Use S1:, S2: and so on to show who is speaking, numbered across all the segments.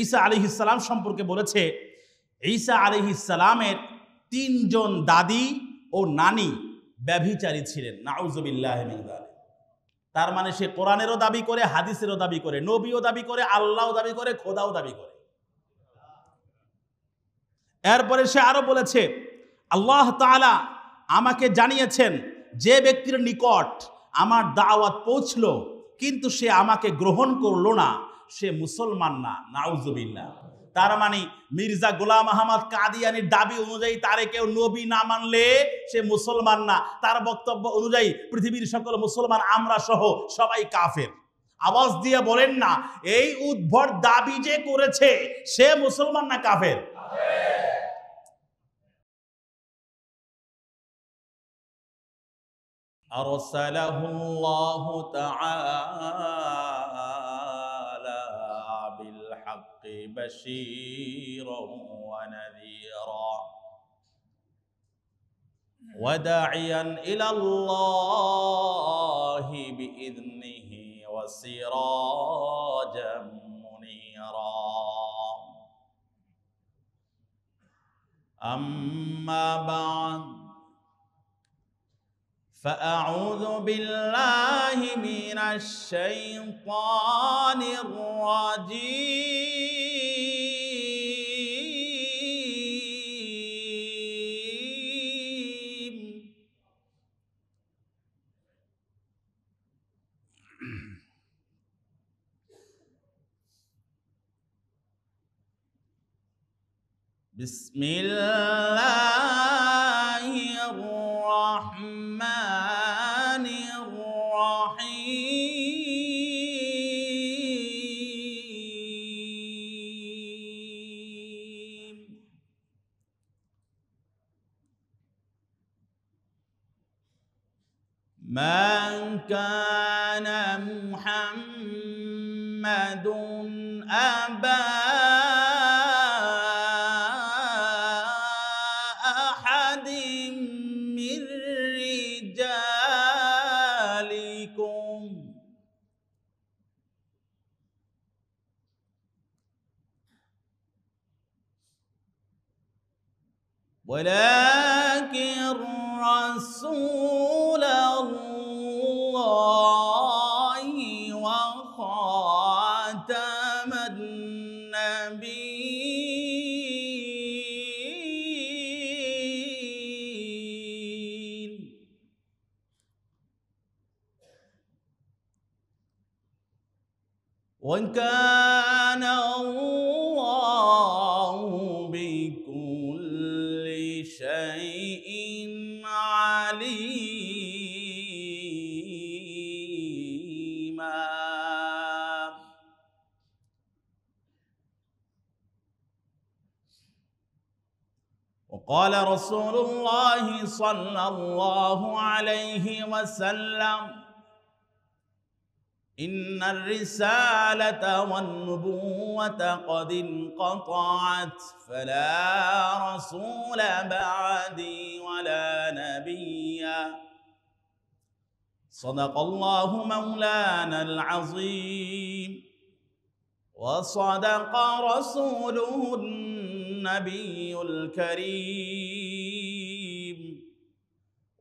S1: ঈসা আলাইহিস সালাম সম্পর্কে বলেছে, ঈসা আলাইহিস সালামের 3 জন দাদি ও নানি ব্যভিচারী ছিলেন। নাউযুবিল্লাহি মিন যালিক। তার মানে সে কোরআনেরও দাবি করে, হাদিসেরও দাবি করে, নবীও দাবি করে, আল্লাহও দাবি করে, খোদাও দাবি করে। এরপরে সে আরো বলেছে, আল্লাহ তাআলা আমাকে জানিয়েছেন যে ব্যক্তির নিকট আমার দাওয়াত পৌঁছলো কিন্তু সে আমাকে গ্রহণ করলো না, সে মুসলমান না। নাউযুবিল্লাহ। তার মানে মির্জা গোলাম আহমদ কাদিয়ানির দাবি অনুযায়ী তারে কেউ নবী না মানলে সে মুসলমান না। তার বক্তব্য অনুযায়ী পৃথিবীর সকল মুসলমান আমরা সহ সবাই কাফের। আওয়াজ দিয়ে বলেন না, এই উদ্ভট দাবি যে করেছে সে মুসলমান না কাফের? আরসালাহুল্লাহু তাআলা বিল হাক্কি বাশীরান ওয়া নাযীরা ওয়া দাঈয়ান ইলাল্লাহি বিইذনিহি ওয়া সিরাজাম মুনীরা। আম্মা বা'দ فأعوذ بالله من الشيطان الرجيم. بسم الله الرحمن الرحيم. من كان محمد أبا أحد من رجالكم ولكن رسول الله وخاتم النبيين. وكان الله بكل شيء عليما. وقال رسول الله صلى الله عليه وسلم: إن الرسالة والنبوة قد انقطعت فلا رسول بعدي ولا نبي. صدق الله مولانا العظيم وصدق رسوله النبي الكريم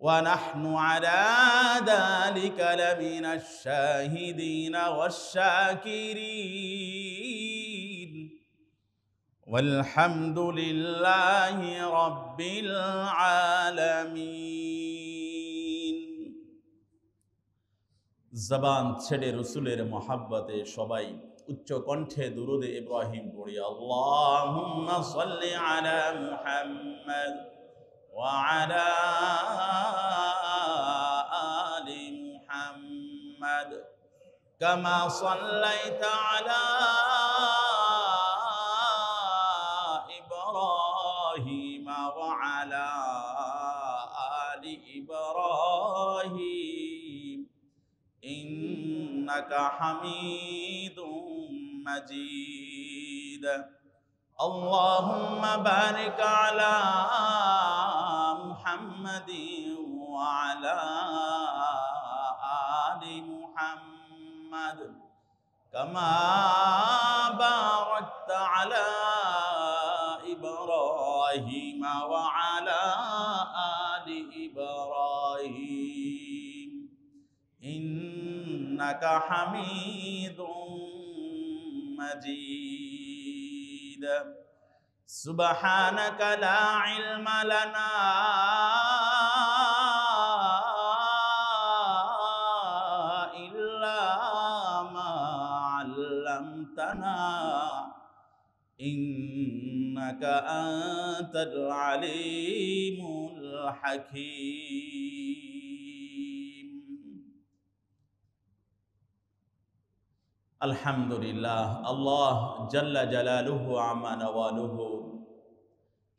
S1: ونحن على ذلك لمن الشاهدين والشاكرين والحمد لله رب العالمين. জবান ছেড়ে রসুলের মহাব্বতে সবাই উচ্চ কণ্ঠে দুরুদে ইব্রাহিম পড়ি। আল্লাহুম্মা সাল্লি আলা মুহাম্মাদ ওয়া আলা আলি মুহাম্মাদ কামা সাল্লাইতা আলা ইব্রাহিম ওয়া আলা আলি ইব্রাহিম ইন্নাকা হামিদুম মাজিদ. আল্লাহুম্মা বারিক আলা মুহাম্মাদিন ওয়া আলা আলি মুহাম্মাদ কামা বারাকতা على إبراهيم وعلى آل إبراهيم إنك حميد مجيد سبحانك لا علم لنا إلا ما علمتنا إنك أنت العليم الحكيم الحمد لله الله جل جلاله عما نواله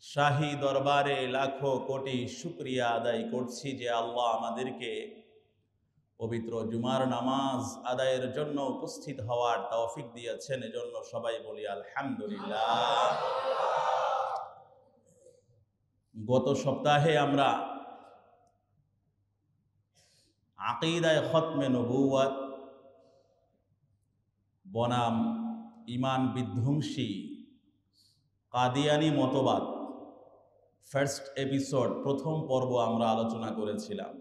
S1: শাহী দরবারে লাখো কোটি শুকরিয়া আদায় করছি যে আল্লাহ আমাদেরকে পবিত্র জুমার নামাজ আদায়ের জন্য উপস্থিত হওয়ার তৌফিক দিয়েছেন, এজন্য সবাই বলি আলহামদুলিল্লাহ। গত সপ্তাহে আমরা আকীদায়ে খতমে নবুওয়াত বনাম ঈমান বিধ্বংসী কাদিয়ানী মতবাদ ফার্স্ট এপিসোড প্রথম পর্ব আমরা আলোচনা করেছিলাম।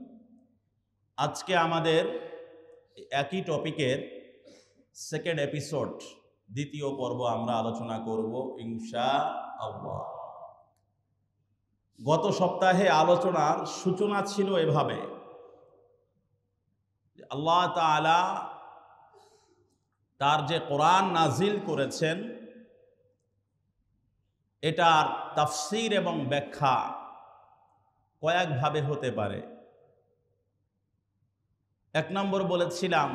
S1: আজকে আমাদের একই টপিকের সেকেন্ড এপিসোড দ্বিতীয় পর্ব আমরা আলোচনা করব ইনশাআল্লাহ। গত সপ্তাহে আলোচনার সূচনা ছিল এভাবে, আল্লাহ তাআলা তার যে কোরআন নাজিল করেছেন এটার তাফসীর এবং ব্যাখ্যা কয়েকভাবে হতে পারে। এক নম্বর বলেছিলাম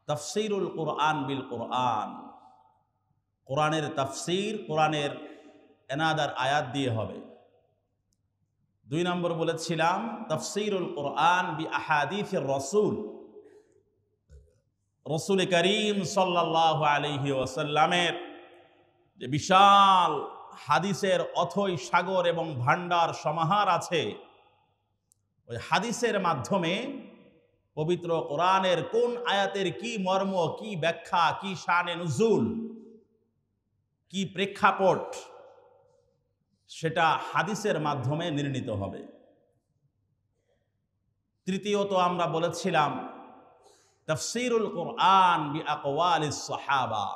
S1: তাফসীরুল কোরআন বিল কোরআন, কোরআনের তাফসীর কোরআনের এনাদার আয়াত দিয়ে হবে। দুই নম্বর বলেছিলাম তাফসীরুল কোরআন বি আহাদিসির রাসূল, রাসূল করিম সাল্লাল্লাহু আলাইহি ওয়াসাল্লামের যে বিশাল হাদিসের অথই সাগর এবং ভান্ডার সমাহার আছে, ওই হাদিসের মাধ্যমে পবিত্র কোরআনের কোন আয়াতের কি মর্ম, কি ব্যাখ্যা, কি শানে নুজুল, কি প্রেক্ষাপট, সেটা হাদিসের মাধ্যমে নির্ণীত হবে। তৃতীয়ত আমরা বলেছিলাম তাফসীরুল কোরআন বি আকওয়ালিস সাহাবা,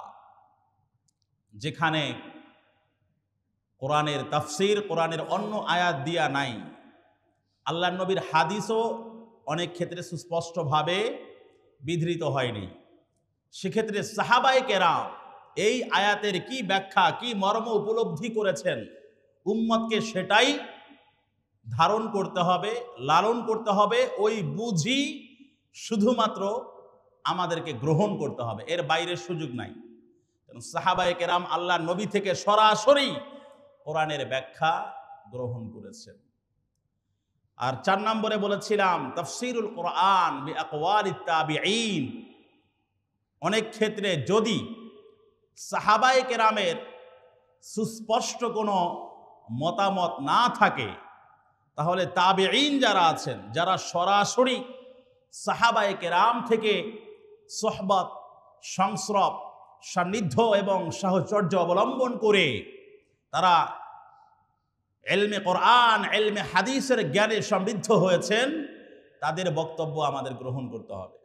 S1: যেখানে কোরআনের তাফসীর কোরআনের অন্য আয়াত দিয়া নাই, আল্লাহর নবীর হাদিসও অনেক ক্ষেত্রে সুস্পষ্টভাবে বিধৃত হয়নি, সেক্ষেত্রে সাহাবায়ে কেরাম এই আয়াতের কি ব্যাখ্যা, কি মর্ম উপলব্ধি করেছেন, উম্মতকে সেটাই ধারণ করতে হবে, লালন করতে হবে, ওই বুঝি শুধুমাত্র আমাদেরকে গ্রহণ করতে হবে, এর বাইরের সুযোগ নাই। সাহাবায়ে কেরাম আল্লাহর নবী থেকে সরাসরি কোরআনের ব্যাখ্যা গ্রহণ করেছেন। আর 4 নম্বরে বলেছিলাম তাফসীরুল কোরআন বি আকওয়ালিত তাবিঈন, অনেক ক্ষেত্রে যদি সাহাবায়ে কেরামের সুস্পষ্ট কোনো মতামত না থাকে, তাহলে তাবিঈন যারা আছেন, যারা সরাসরি সাহাবায়ে কেরাম থেকে সোহবত, সংস্রব, সান্নিধ্য এবং সাহচর্য অবলম্বন করে তারা ইলমে কোরআন, ইলমে হাদিসের জ্ঞানে সমৃদ্ধ হয়েছেন, তাদের বক্তব্য আমাদের গ্রহণ করতে হবে।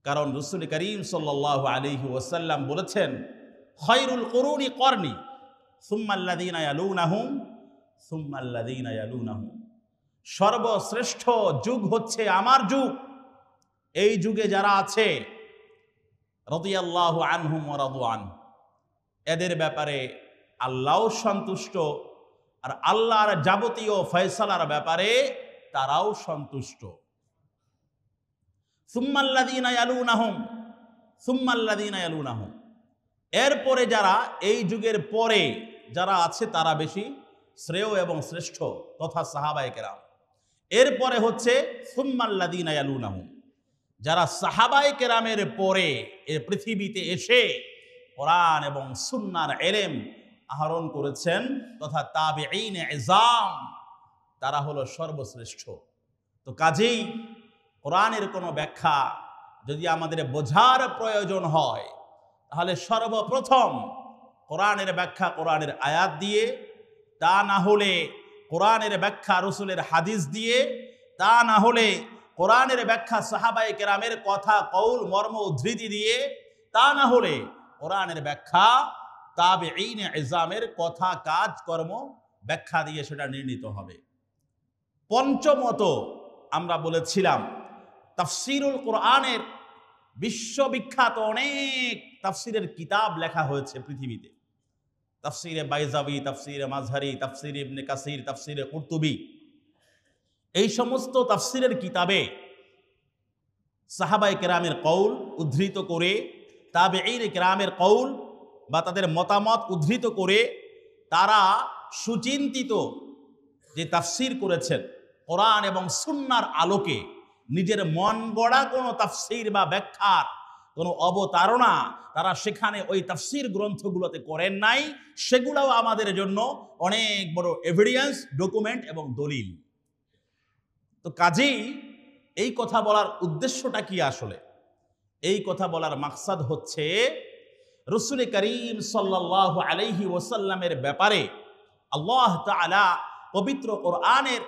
S1: কারণ রাসূল করিম সাল্লাল্লাহু আলাইহি ওয়াসাল্লাম বলেছেন খায়রুল কুরুনি করনি সুম্মাল্লাযীনা ইয়ালুনাহুম সুম্মাল্লাযীনা ইয়ালুনাহুম, সর্বশ্রেষ্ঠ যুগ হচ্ছে আমার যুগ। এই যুগে যারা আছে রাদিয়াল্লাহু আনহুম ওয়া রাদু আন, এদের ব্যাপারে আল্লাহও সন্তুষ্ট, আর আল্লাহর যাবতীয় ফয়সালার ব্যাপারে তারাও সন্তুষ্ট। সুম্মাল্লাযীনা ইয়ালুনাহুম সুম্মাল্লাযীনা ইয়ালুনাহুম, এরপরে যারা এই যুগের পরে যারা আছে তারা বেশি শ্রেয় এবং শ্রেষ্ঠ তথা সাহাবায়ে কেরাম। এরপরে হচ্ছে সুম্মাল্লাযীনা ইয়ালুনাহুম, যারা সাহাবায়ে কেরামের পরে এ পৃথিবীতে এসে কোরআন এবং সুন্নাহর ইলম আহরণ করেছেন তথা তাবিঈনে ইজাম, তারা হলো সর্বশ্রেষ্ঠ। তো কাজেই কোরআনের কোনো ব্যাখ্যা যদি আমাদের বোঝার প্রয়োজন হয়, তাহলে সর্বপ্রথম কোরআনের ব্যাখ্যা কোরআনের আয়াত দিয়ে, তা না হলে কোরআনের ব্যাখ্যা রসুলের হাদিস দিয়ে, তা না হলে কোরআনের ব্যাখ্যা সাহাবায়ে কেরামের কথা কৌল মর্ম উদ্ধৃতি দিয়ে, তা না হলে কোরআনের ব্যাখ্যা তাবেঈনে ইজামের কথা কাজ কর্ম ব্যাখ্যা দিয়ে সেটা নির্ণীত হবে। পঞ্চমত আমরা বলেছিলাম তাফসিরুল কোরআনের বিশ্ববিখ্যাত অনেক তাফসিরের কিতাব লেখা হয়েছে পৃথিবীতে। তাফসিরে বাইজাবি, তাফসিরে মাযহারি, তাফসিরে ইবনে কাসির, তাফসিরে কুরতুবী, এই সমস্ত তাফসিরের কিতাবে সাহাবায়ে কেরামের কৌল উদ্ধৃত করে, তাবেঈনে কেরামের কৌল বা তাদের মতামত উদ্ধৃত করে তারা সুচিন্তিত যে তাফসির করেছেন কোরআন এবং সুন্নাহর আলোকে, নিজের মন গড়া কোনো তাফসির বা ব্যাখ্যার কোনো অবতারণা তারা সেখানে ওই তাফসির গ্রন্থগুলোতে করেন নাই। সেগুলোও আমাদের জন্য অনেক বড় এভিডেন্স, ডকুমেন্ট এবং দলিল। তো কাজেই এই কথা বলার উদ্দেশ্যটা কি? আসলে এই কথা বলার মাকসাদ হচ্ছে রাসূল করিম সাল্লাল্লাহু আলাইহি ওয়াসাল্লামের ব্যাপারে আল্লাহ তাআলা পবিত্র কোরআনের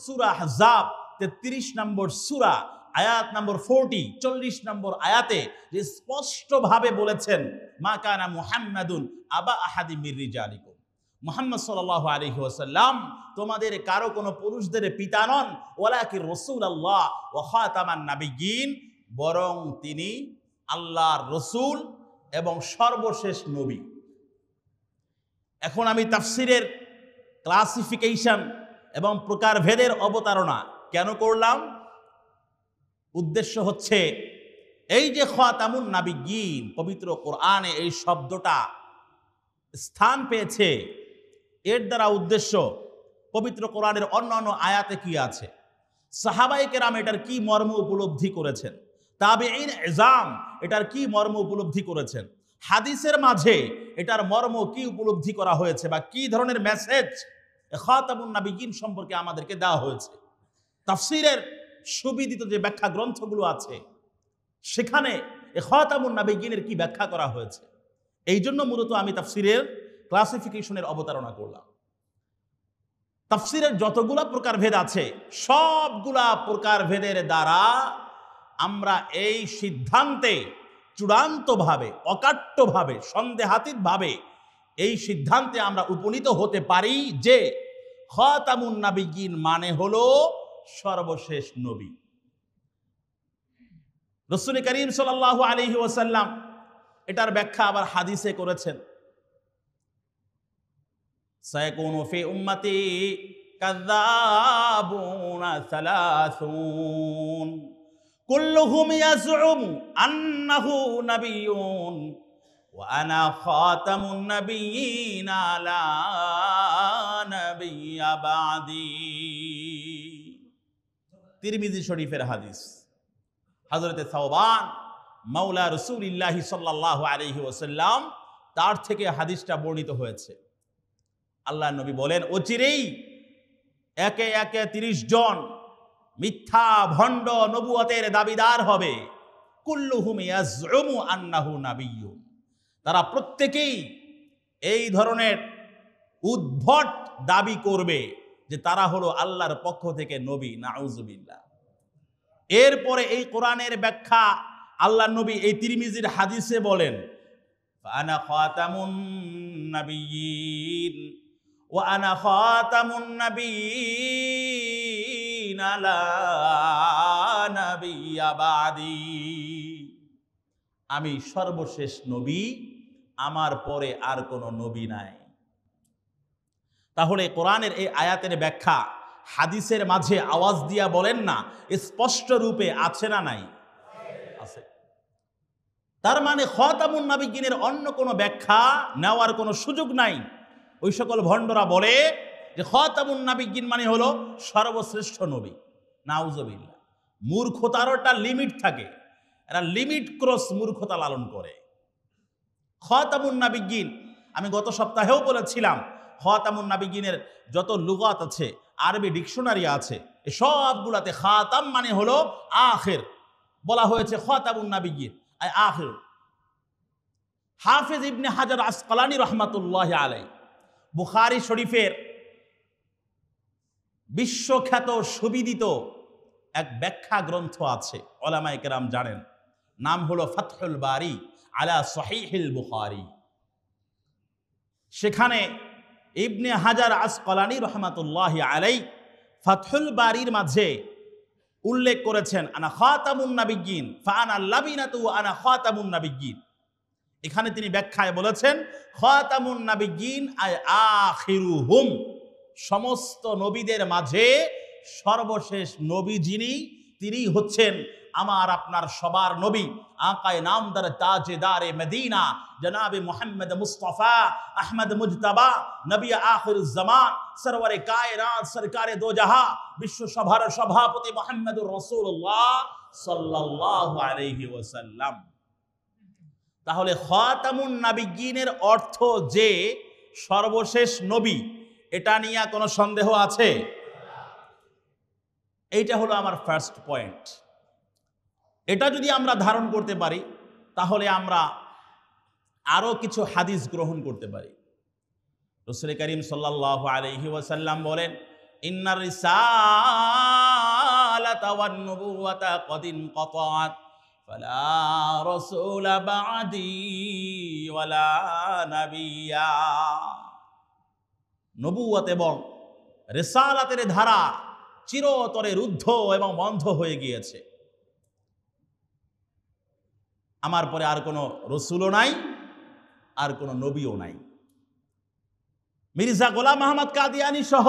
S1: সূরা আহজাব 33 নম্বর সূরা আয়াত নম্বর 40 নম্বর আয়াতে যে স্পষ্টভাবে বলেছেন, মা কানা মুহাম্মাদুন আবা আহাদি মির রিজালিকুম, মুহাম্মদ সাল্লাল্লাহু আলাইহি ওয়াসাল্লাম তোমাদের কারো কোনো পুরুষদের পিতা নন, ওয়ালাকিন রাসূলুল্লাহ ওয়া খাতামান নাবিয়্যিন, বরং তিনি আল্লাহর রাসূল এবং সর্বশেষ নবী। এখন আমি তাফসিরের ক্লাসিফিকেশন এবং প্রকারভেদের অবতারণা কেন করলাম? উদ্দেশ্য হচ্ছে এই যে খাতামুন নাবিয়্যিন পবিত্র কোরআনে এই শব্দটা স্থান পেয়েছে, এর দ্বারা উদ্দেশ্য পবিত্র কোরআনের অন্যান্য আয়াতে কি আছে, সাহাবায়ে কেরাম এটার কি মর্ম উপলব্ধি করেছেন, তাবেঈন ইজাম এটার কি মর্ম উপলব্ধি করেছেন, হাদিসের মাঝে এটার মর্ম কি উপলব্ধি করা হয়েছে বা কি ধরনের মেসেজ খাতামুন নাবিয়্যিন সম্পর্কে আমাদেরকে দেওয়া হয়েছে। তাফসিরের সুবিদিত যে ব্যাখ্যা গ্রন্থগুলো আছে সেখানে খাতামুন নাবিয়্যিনের কি ব্যাখ্যা করা হয়েছে, এই জন্য মূলত আমি তাফসিরের ক্লাসিফিকেশনের অবতারণা করলাম। তাফসিরের যতগুলা প্রকারভেদ আছে সবগুলা প্রকারভেদের দ্বারা আমরা এই সিদ্ধান্তে চূড়ান্তভাবে, অকাট্যভাবে, সন্দেহাতীতভাবে এই সিদ্ধান্তে আমরা উপনীত হতে পারি যে খাতামুন নাবিয়্যিন মানে হলো সর্বশেষ নবী। রাসূল করিম সাল্লাল্লাহু আলাইহি ওয়াসাল্লাম এটার ব্যাখ্যা আবার হাদিসে করেছেন, সায়াকুনু ফি উম্মতি কাযাবুনা সালাসুন কুল্লুহুম ইয়াজউমু আন্নাহু নাবিয়্যুন ওয়া আনা খাতামুন নাবিয়্যিনা লা নাবিয়্যা বা'দি। তিরমিজি শরীফের হাদিস। হযরতে সাওবান মাওলা রাসূলুল্লাহ সাল্লাল্লাহু আলাইহি ওয়াসাল্লাম তার থেকে হাদিসটা বর্ণিত হয়েছে। আল্লাহর নবী বলেন, অচিরেই একে একে 30 জন মিথ্যা ভণ্ড নবুয়তের দাবিদার হবে। কুল্লুহুম ইয়াজউমু আন্নাহু নাবিয়্যুন, তারা প্রত্যেকেই এই ধরনের উদ্ভট দাবি করবে যে তারা হলো আল্লাহর পক্ষ থেকে নবী। নাউজুবিল্লাহ। এরপরে এই কোরআনের ব্যাখ্যা আল্লাহর নবী এই তিরমিজির হাদিসে বলেন, আনা খাতামুন নাবিয়্যিন ওয়া আনা খাতামুন নাবিয়্যিন লা নাবিয়্যা বা'দি, আমি সর্বশেষ নবী, আমার পরে আর কোনো নবী নাই। তাহলে কোরআনের এই আয়াতের ব্যাখ্যা হাদিসের মাঝে আওয়াজ দিয়া বলেন না, স্পষ্ট রূপে আছে না নাই? আছে। তার মানে খাতামুন নাবিয়্যিনের অন্য কোনো ব্যাখ্যা নেওয়ার কোনো সুযোগ নাই। ওই সকল ভণ্ডরা বলে যে খাতামুন নাবিয়্যিন মানে হলো সর্বশ্রেষ্ঠ নবী। নাউজুবিল্লাহ। মূর্খতারও একটা লিমিট থাকে, এরা লিমিট ক্রস মূর্খতা লালন করে। খাতামুন নাবিয়্যিন আমি গত সপ্তাহেও বলেছিলাম, খাতামুন নাবিয়্যিনের যত লুগাত আছে, আরবি ডিকশনারি আছে, সবগুলাতে খাতাম মানে হলো আখির। বলা হয়েছে খাতামুন নাবিয়্যিন আখির। হাফেজ ইবনে হাজার আসকালানী রহমাতুল্লাহ আলাই বুখারী শরীফের বিশ্বখ্যাত সুবিদিত এক ব্যাখ্যা গ্রন্থ আছে, উলামায়ে কেরাম জানেন, নাম হলো ফাতহুল বারি আলা সহিহিল বুখারী। সেখানে ইবনে হাজার আসকালানী রহমাতুল্লাহ আলাই ফাতহুল বারির মাঝে উল্লেখ করেছেন, আনা খাতামুন নাবিয়্যিন ফাআনা লাবিনাতু আনা খাতামুন নাবিয়্যিন। এখানে তিনি ব্যাখ্যায় বলেছেন, খাতামুন নাবিয়্যিন আয় আখিরুহুম, সমস্ত নবীদের মাঝে সর্বশেষ নবী যিনি, তিনি হচ্ছেন আমার আপনার সবার নবী, আকায়ে নামদার তাজদারে মদিনা জনাবে মুহাম্মদ মুস্তাফা আহমদ মুজতবা নবী আখিরুজ জামান সরওয়ারে কায়নাত সরকারে দো জাহা বিশ্ব সভার সভাপতি মুহাম্মদুর রাসূলুল্লাহ সাল্লাল্লাহু আলাইহি ওয়াসাল্লাম। তাহলে খাতামুন নাবিয়্যিনের অর্থ যে সর্বশেষ নবী, এটা নিয়ে কোনো সন্দেহ আছে? এইটা হলো আমার ফার্স্ট পয়েন্ট। এটা যদি আমরা ধারণ করতে পারি তাহলে আমরা আরো কিছু হাদিস গ্রহণ করতে পারি। রাসূল করিম সাল্লাল্লাহু আলাইহি ওয়াসাল্লাম বলেন, ইন্নার রিসালাতা ওয়ান নুবুওয়াতা ক্বাদ ইনকাতাত ফালা রাসূলা বা'দি ওয়ালা নাবিয়্যা। নবুয়ত এবং রিসালাতের ধারা চিরতরে রুদ্ধ এবং বন্ধ হয়ে গিয়েছে। আমার পরে আর কোনো রসুলও নাই, আর কোনো নবীও নাই। মির্জা গোলাম আহমদ কাদিয়ানী সহ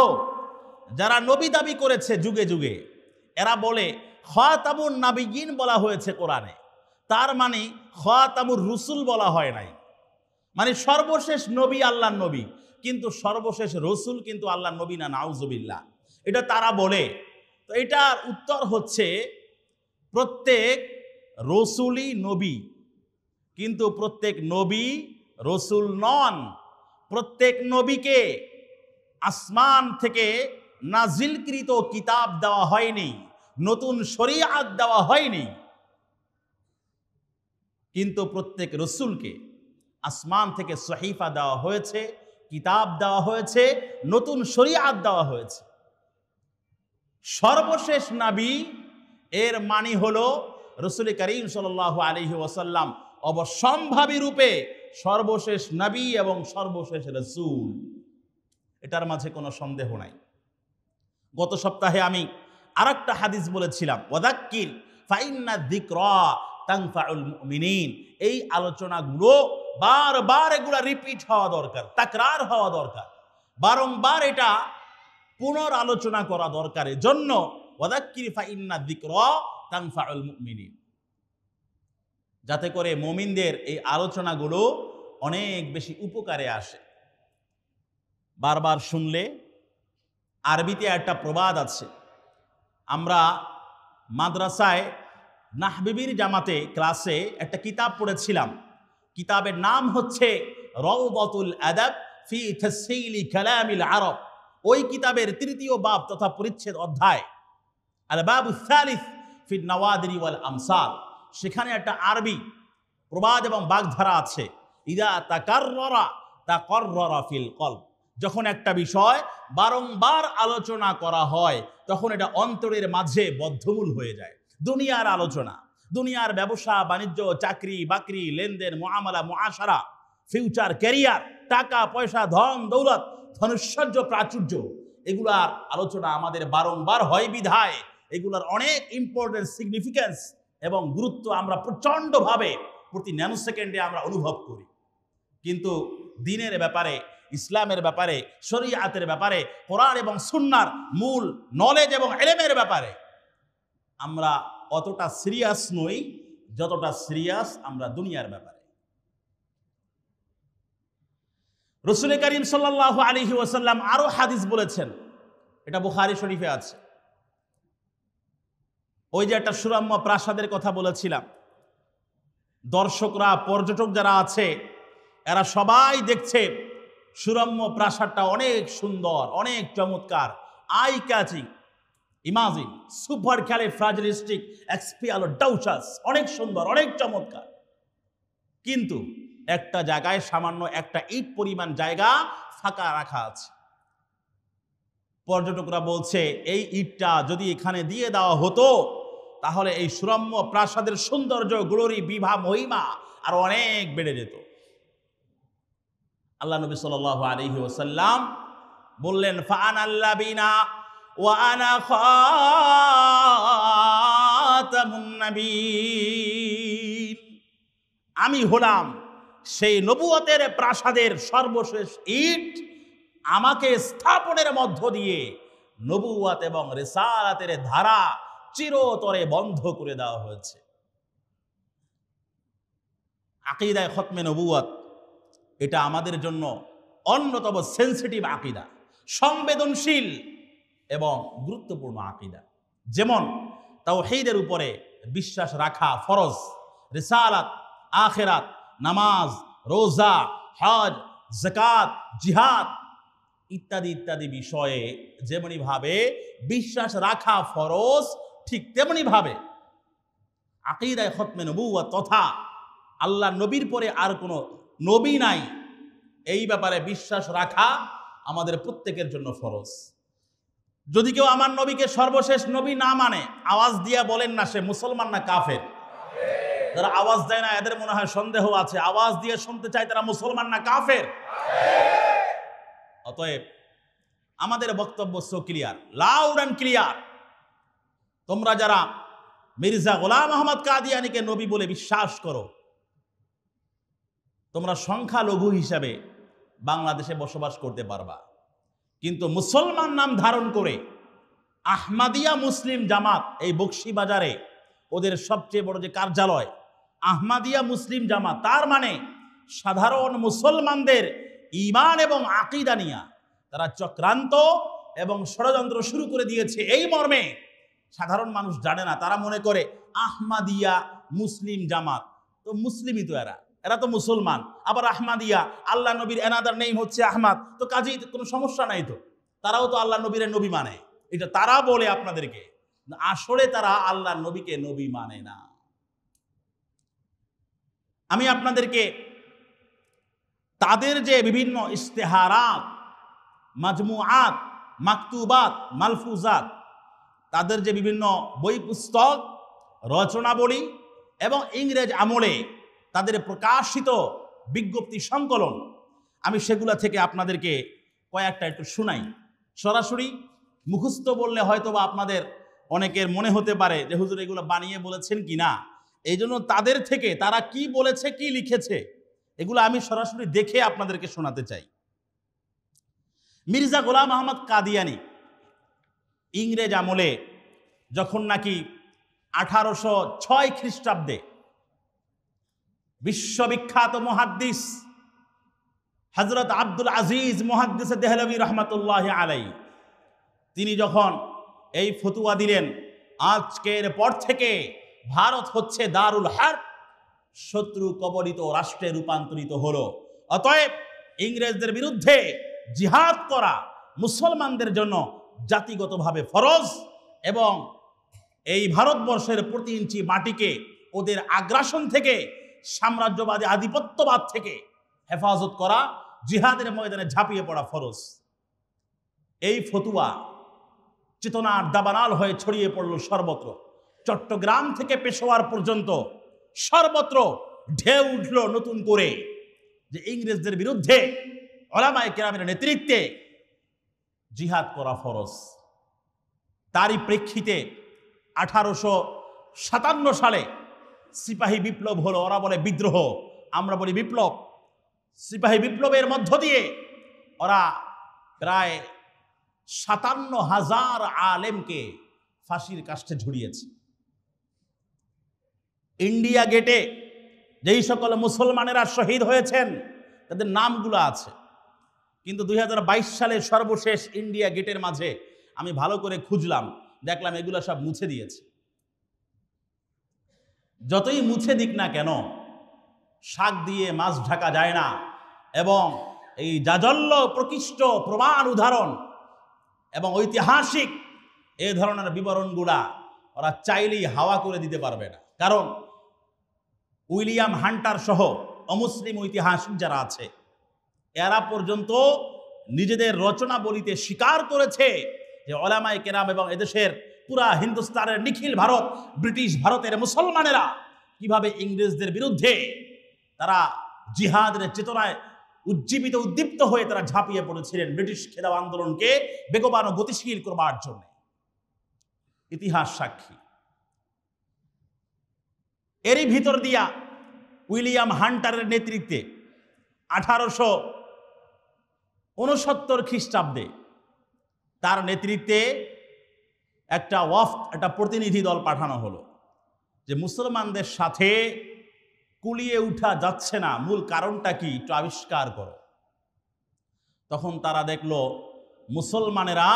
S1: যারা নবী দাবি করেছে যুগে যুগে, এরা বলে খাতামুন নাবিয়্যিন বলা হয়েছে কোরআনে, তার মানে খাতামুর রসুল বলা হয় নাই। মানে সর্বশেষ নবী আল্লাহর নবী, কিন্তু সর্বশেষ রসুল কিন্তু আল্লাহর নবী না, নাউজুবিল্লাহ। এটা তারা বলে। তো এটার উত্তর হচ্ছে, প্রত্যেক রসুলই নবী, কিন্তু প্রত্যেক নবী রসুল নন। প্রত্যেক নবীকে আসমান থেকে নাজিলকৃত কিতাব দেওয়া হয়নি, নতুন শরীয়ত দেওয়া হয়নি, কিন্তু প্রত্যেক রসুলকে আসমান থেকে সহিফা দেওয়া হয়েছে, কিতাব দেওয়া হয়েছে, নতুন শরীয়ত দেওয়া হয়েছে। সর্বশেষ নবী এর মানে হলো রাসূল করিম সাল্লাল্লাহু আলাইহি ওয়াসাল্লাম অবশ্যম্ভাবী রূপে সর্বশেষ নবী এবং সর্বশেষ রাসূল, এটার মাঝে কোনো সন্দেহ নাই। গত সপ্তাহে আমি আরেকটা হাদিস বলেছিলাম, ওয়াযাক্কির ফাইন্না যিকরা তানফাউল মুমিনিন। এই আলোচনাগুলো বারবার এগুলা রিপিট হওয়া দরকার, তাকরার হওয়া দরকার, বারংবার এটা পুনরালোচনা করা দরকার। এর জন্য ওয়াযাক্কির ফাইন্না যিকরা তানফাউল মুমিনিন, যাতে করে মুমিনদের এই আলোচনাগুলো অনেক বেশি উপকারে আসে। বারবার শুনলে, আরবিতে একটা প্রবাদ আছে, আমরা মাদ্রাসায় নাহবিবির জামাতে ক্লাসে একটা কিতাব পড়েছিলাম, কিতাবের নাম হচ্ছে রাউদাতুল আদাব ফি তাসহীলি কালামিল আরব। ওই কিতাবের তৃতীয় বাব তথা পরিচ্ছেদ অধ্যায় আল বাবুস সালিস ফি নওয়াদির ওয়াল আমসাল, সেখানে একটা আরবি প্রবাদ এবং বাগধারা আছে, ইদা তাকাররারা তাকাররারা ফিল কলব। যখন একটা বিষয় বারংবার আলোচনা করা হয় তখন এটা অন্তরের মাঝে বদ্ধমূল হয়ে যায়। দুনিয়ার আলোচনা, দুনিয়ার ব্যবসা বাণিজ্য, চাকরি বাকরি, লেনদেন, মুআমালা, মুআশারা, ফিউচার, ক্যারিয়ার, টাকা পয়সা, ধন দৌলত, ধনৈশ্বর্য, প্রাচুর্য, এগুলার আলোচনা আমাদের বারংবার হয় বিধায় এগুলার অনেক ইম্পর্টেন্ট, সিগনিফিকেন্স এবং গুরুত্ব আমরা প্রচণ্ডভাবে প্রতি ন্যানো সেকেন্ডে আমরা অনুভব করি। কিন্তু দ্বীনের ব্যাপারে, ইসলামের ব্যাপারে, শরীয়তের ব্যাপারে, কোরআন এবং সুন্নাহর মূল নলেজ এবং ইলমের ব্যাপারে আমরা অতটা সিরিয়াস নই যতটা সিরিয়াস আমরা দুনিয়ার ব্যাপারে। রাসূল করিম সাল্লাল্লাহু আলাইহি ওয়াসাল্লাম আরো হাদিস বলেছেন, এটা বুখারী শরীফে আছে। ওই যে একটা সুরম্য প্রাসাদের কথা বলেছিলাম, দর্শকরা, পর্যটক যারা আছে এরা সবাই দেখছে সুরম্য প্রাসাদটা অনেক সুন্দর, অনেক চমৎকার, eye catching, imagine, super califragilistic এক্সপিয়ালোডাউসাস, অনেক সুন্দর, অনেক চমৎকার। কিন্তু একটা জায়গায় সামান্য একটা ইট পরিমাণ জায়গা ফাঁকা রাখা আছে। পর্যটকরা বলছে এই ইটটা যদি এখানে দিয়ে দেওয়া হতো তাহলে এই সুরম্য প্রাসাদের সৌন্দর্য, গ্লোরি, বিভা, মহিমা আর অনেক বেড়ে যেত। আল্লাহ নবী সাল্লাল্লাহু আলাইহি ওয়াসাল্লাম বললেন, ফাআনাল্লা বিনা ওয়া আনা খাতামুন নবীন, আমি হলাম সেই নবুয়তের প্রাসাদের সর্বশেষ ইট। আমাকে স্থাপনের মধ্য দিয়ে নবুয়ত এবং রিসালাতের ধারা চিরতরে বন্ধ করে দেওয়া হয়েছে। আকীদায়ে খতমে নবুয়ত এটা আমাদের জন্য অন্যতম সেন্সিটিভ আকীদা, সংবেদনশীল এবং গুরুত্বপূর্ণ আকীদা। যেমন তাওহীদের উপরে বিশ্বাস রাখা ফরজ, রিসালাত, আখিরাত, নামাজ, রোজা, হজ, যাকাত, জিহাদ ইত্যাদি ইত্যাদি বিষয়ে যেমনি ভাবে বিশ্বাস রাখা ফরজ, ঠিক তেমনি ভাবে আকীদায়ে খতমে নবুয়ত তথা আল্লাহ নবীর পরে আর কোনো নবী নাই এই ব্যাপারে বিশ্বাস রাখা আমাদের প্রত্যেকের জন্য ফরজ। যদি কেউ আমার নবীকে সর্বশেষ নবী না মানে, আওয়াজ দিয়া বলেন না সে মুসলমান না কাফের। যারা আওয়াজ দেয় না এদের মনে হয় সন্দেহ আছে, আওয়াজ দিয়ে শুনতে চায় তারা মুসলমান না কাফের। অতএব আমাদের বক্তব্য so clear, loud and clear. তোমরা যারা মির্জা গোলাম আহমদ কাদিয়ানীকে নবী বলে বিশ্বাস করো, তোমরা সংখ্যালঘু হিসাবে বাংলাদেশে বসবাস করতে পারবা, কিন্তু মুসলমান নাম ধারণ করে আহমাদিয়া মুসলিম জামাত, এই বকশীবাজারে ওদের সবচেয়ে বড় যে কার্যালয় আহমাদিয়া মুসলিম জামাত, তার মানে সাধারণ মুসলমানদের ঈমান এবং আকীদা নিয়া তারা চক্রান্ত এবং ষড়যন্ত্র শুরু করে দিয়েছে। এই মর্মে সাধারণ মানুষ জানে না, তারা মনে করে আহমাদিয়া মুসলিম জামাত তো মুসলিমই, তো এরা তো মুসলমান। আবার আহমাদিয়া, আল্লাহ নবীর এনাদার নেই হচ্ছে আহমাদ, তো কাজেই কোনো সমস্যা নাই, তো তারাও তো আল্লাহ নবীর নবী মানে। এটা তারা বলে আপনাদেরকে, আসলে তারা আল্লাহ নবীকে নবী মানে না। আমি আপনাদেরকে তাদের যে বিভিন্ন ইস্তেহারাত, মাজমুআত, মাকতুবাত, মালফুজাত, তাদের যে বিভিন্ন বই পুস্তক, রচনাবলী এবং ইংরেজ আমলে তাদের প্রকাশিত বিজ্ঞপ্তি সংকলন, আমি সেগুলা থেকে আপনাদেরকে কয়েকটা একটু শোনাই। সরাসরি মুখস্থ বললে হয়তো বা আপনাদের অনেকের মনে হতে পারে যে হুজুর এগুলো বানিয়ে বলেছেন কি না, এই জন্য তাদের থেকে তারা কি বলেছে, কি লিখেছে, এগুলো আমি সরাসরি দেখে আপনাদেরকে শোনাতে চাই। মির্জা গোলাম আহমদ কাদিয়ানী ইংরেজ আমলে যখন নাকি 1806 খ্রিস্টাব্দে বিশ্ববিখ্যাত মুহাদ্দিস হযরত আব্দুল আজিজ মুহাদ্দিস দেহলভী রহমাতুল্লাহ আলাইহি তিনি যখন এই ফতুয়া দিলেন, আজকের পর থেকে ভারত হচ্ছে দারুল হার্ব, শত্রু কবলিত রাষ্ট্রে রূপান্তরিত হলো, অতএব ইংরেজদের বিরুদ্ধে জিহাদ করা মুসলমানদের জন্য জাতিগতভাবে ফরজ এবং এই ভারতবর্ষের প্রতি ইঞ্চি মাটিকে ওদের আগ্রাসন থেকে, সাম্রাজ্যবাদী আধিপত্যবাদ থেকে হেফাজত করা, জিহাদের ময়দানে ঝাঁপিয়ে পড়া ফরজ। এই ফতুয়া চেতনার দাবানাল হয়ে ছড়িয়ে পড়ল সর্বত্র। চট্টগ্রাম থেকে পেশোয়ার পর্যন্ত সর্বত্র ঢেউ উঠল নতুন করে যে ইংরেজদের বিরুদ্ধে উলামায়ে কেরামের নেতৃত্বে জিহাদ করা ফরজ। তারই প্রেক্ষিতে 1857 সালে সিপাহী বিপ্লব হলো। ওরা বলে বিদ্রোহ, আমরা বলি বিপ্লব। সিপাহী বিপ্লবের মধ্য দিয়ে ওরা প্রায় 57,000 আলেমকে ফাঁসির কাষ্ঠে ঝুলিয়েছে। ইন্ডিয়া গেটে যেই সকল মুসলমানেরা শহীদ হয়েছেন তাদের নামগুলো আছে, কিন্তু 2022 সালের সর্বশেষ ইন্ডিয়া গেটের মাঝে আমি ভালো করে খুঁজলাম, দেখলাম এগুলো সব মুছে দিয়েছে। যতই মুছে দিক না কেন, শাক দিয়ে মাছ ঢাকা যায় না, এবং এই জাজল্য প্রকৃষ্ট প্রমাণ উদাহরণ এবং ঐতিহাসিক এই ধরনের বিবরণগুলা ওরা চাইলেই হাওয়া করে দিতে পারবে না। কারণ উইলিয়াম হান্টার সহ অমুসলিম ঐতিহাসিক যারা আছে, এরা পর্যন্ত নিজেদের রচনা বলিতে স্বীকার করেছে যে ওলামায়ে কেরাম এবং এদেশের পুরা হিন্দুস্তানের নিখিল ভারত, ব্রিটিশ ভারতের মুসলমানেরা কিভাবে ইংরেজদের বিরুদ্ধে তারা জিহাদের চেতনায় উজ্জীবিত উদ্দীপ্ত হয়ে তারা ঝাঁপিয়ে পড়েছিলেন ব্রিটিশ খেদাও আন্দোলনকে বেগবান ও গতিশীল করবার জন্য। ইতিহাস সাক্ষী। এরই ভিতর দিয়া উইলিয়াম হান্টারের নেতৃত্বে 1869 খ্রিস্টাব্দে তার নেতৃত্বে একটা একটা প্রতিনিধি দল পাঠানো হলো যে মুসলমানদের সাথে কুলিয়ে উঠা যাচ্ছে না, মূল কারণটা কি একটু আবিষ্কার করো। তখন তারা দেখলো মুসলমানেরা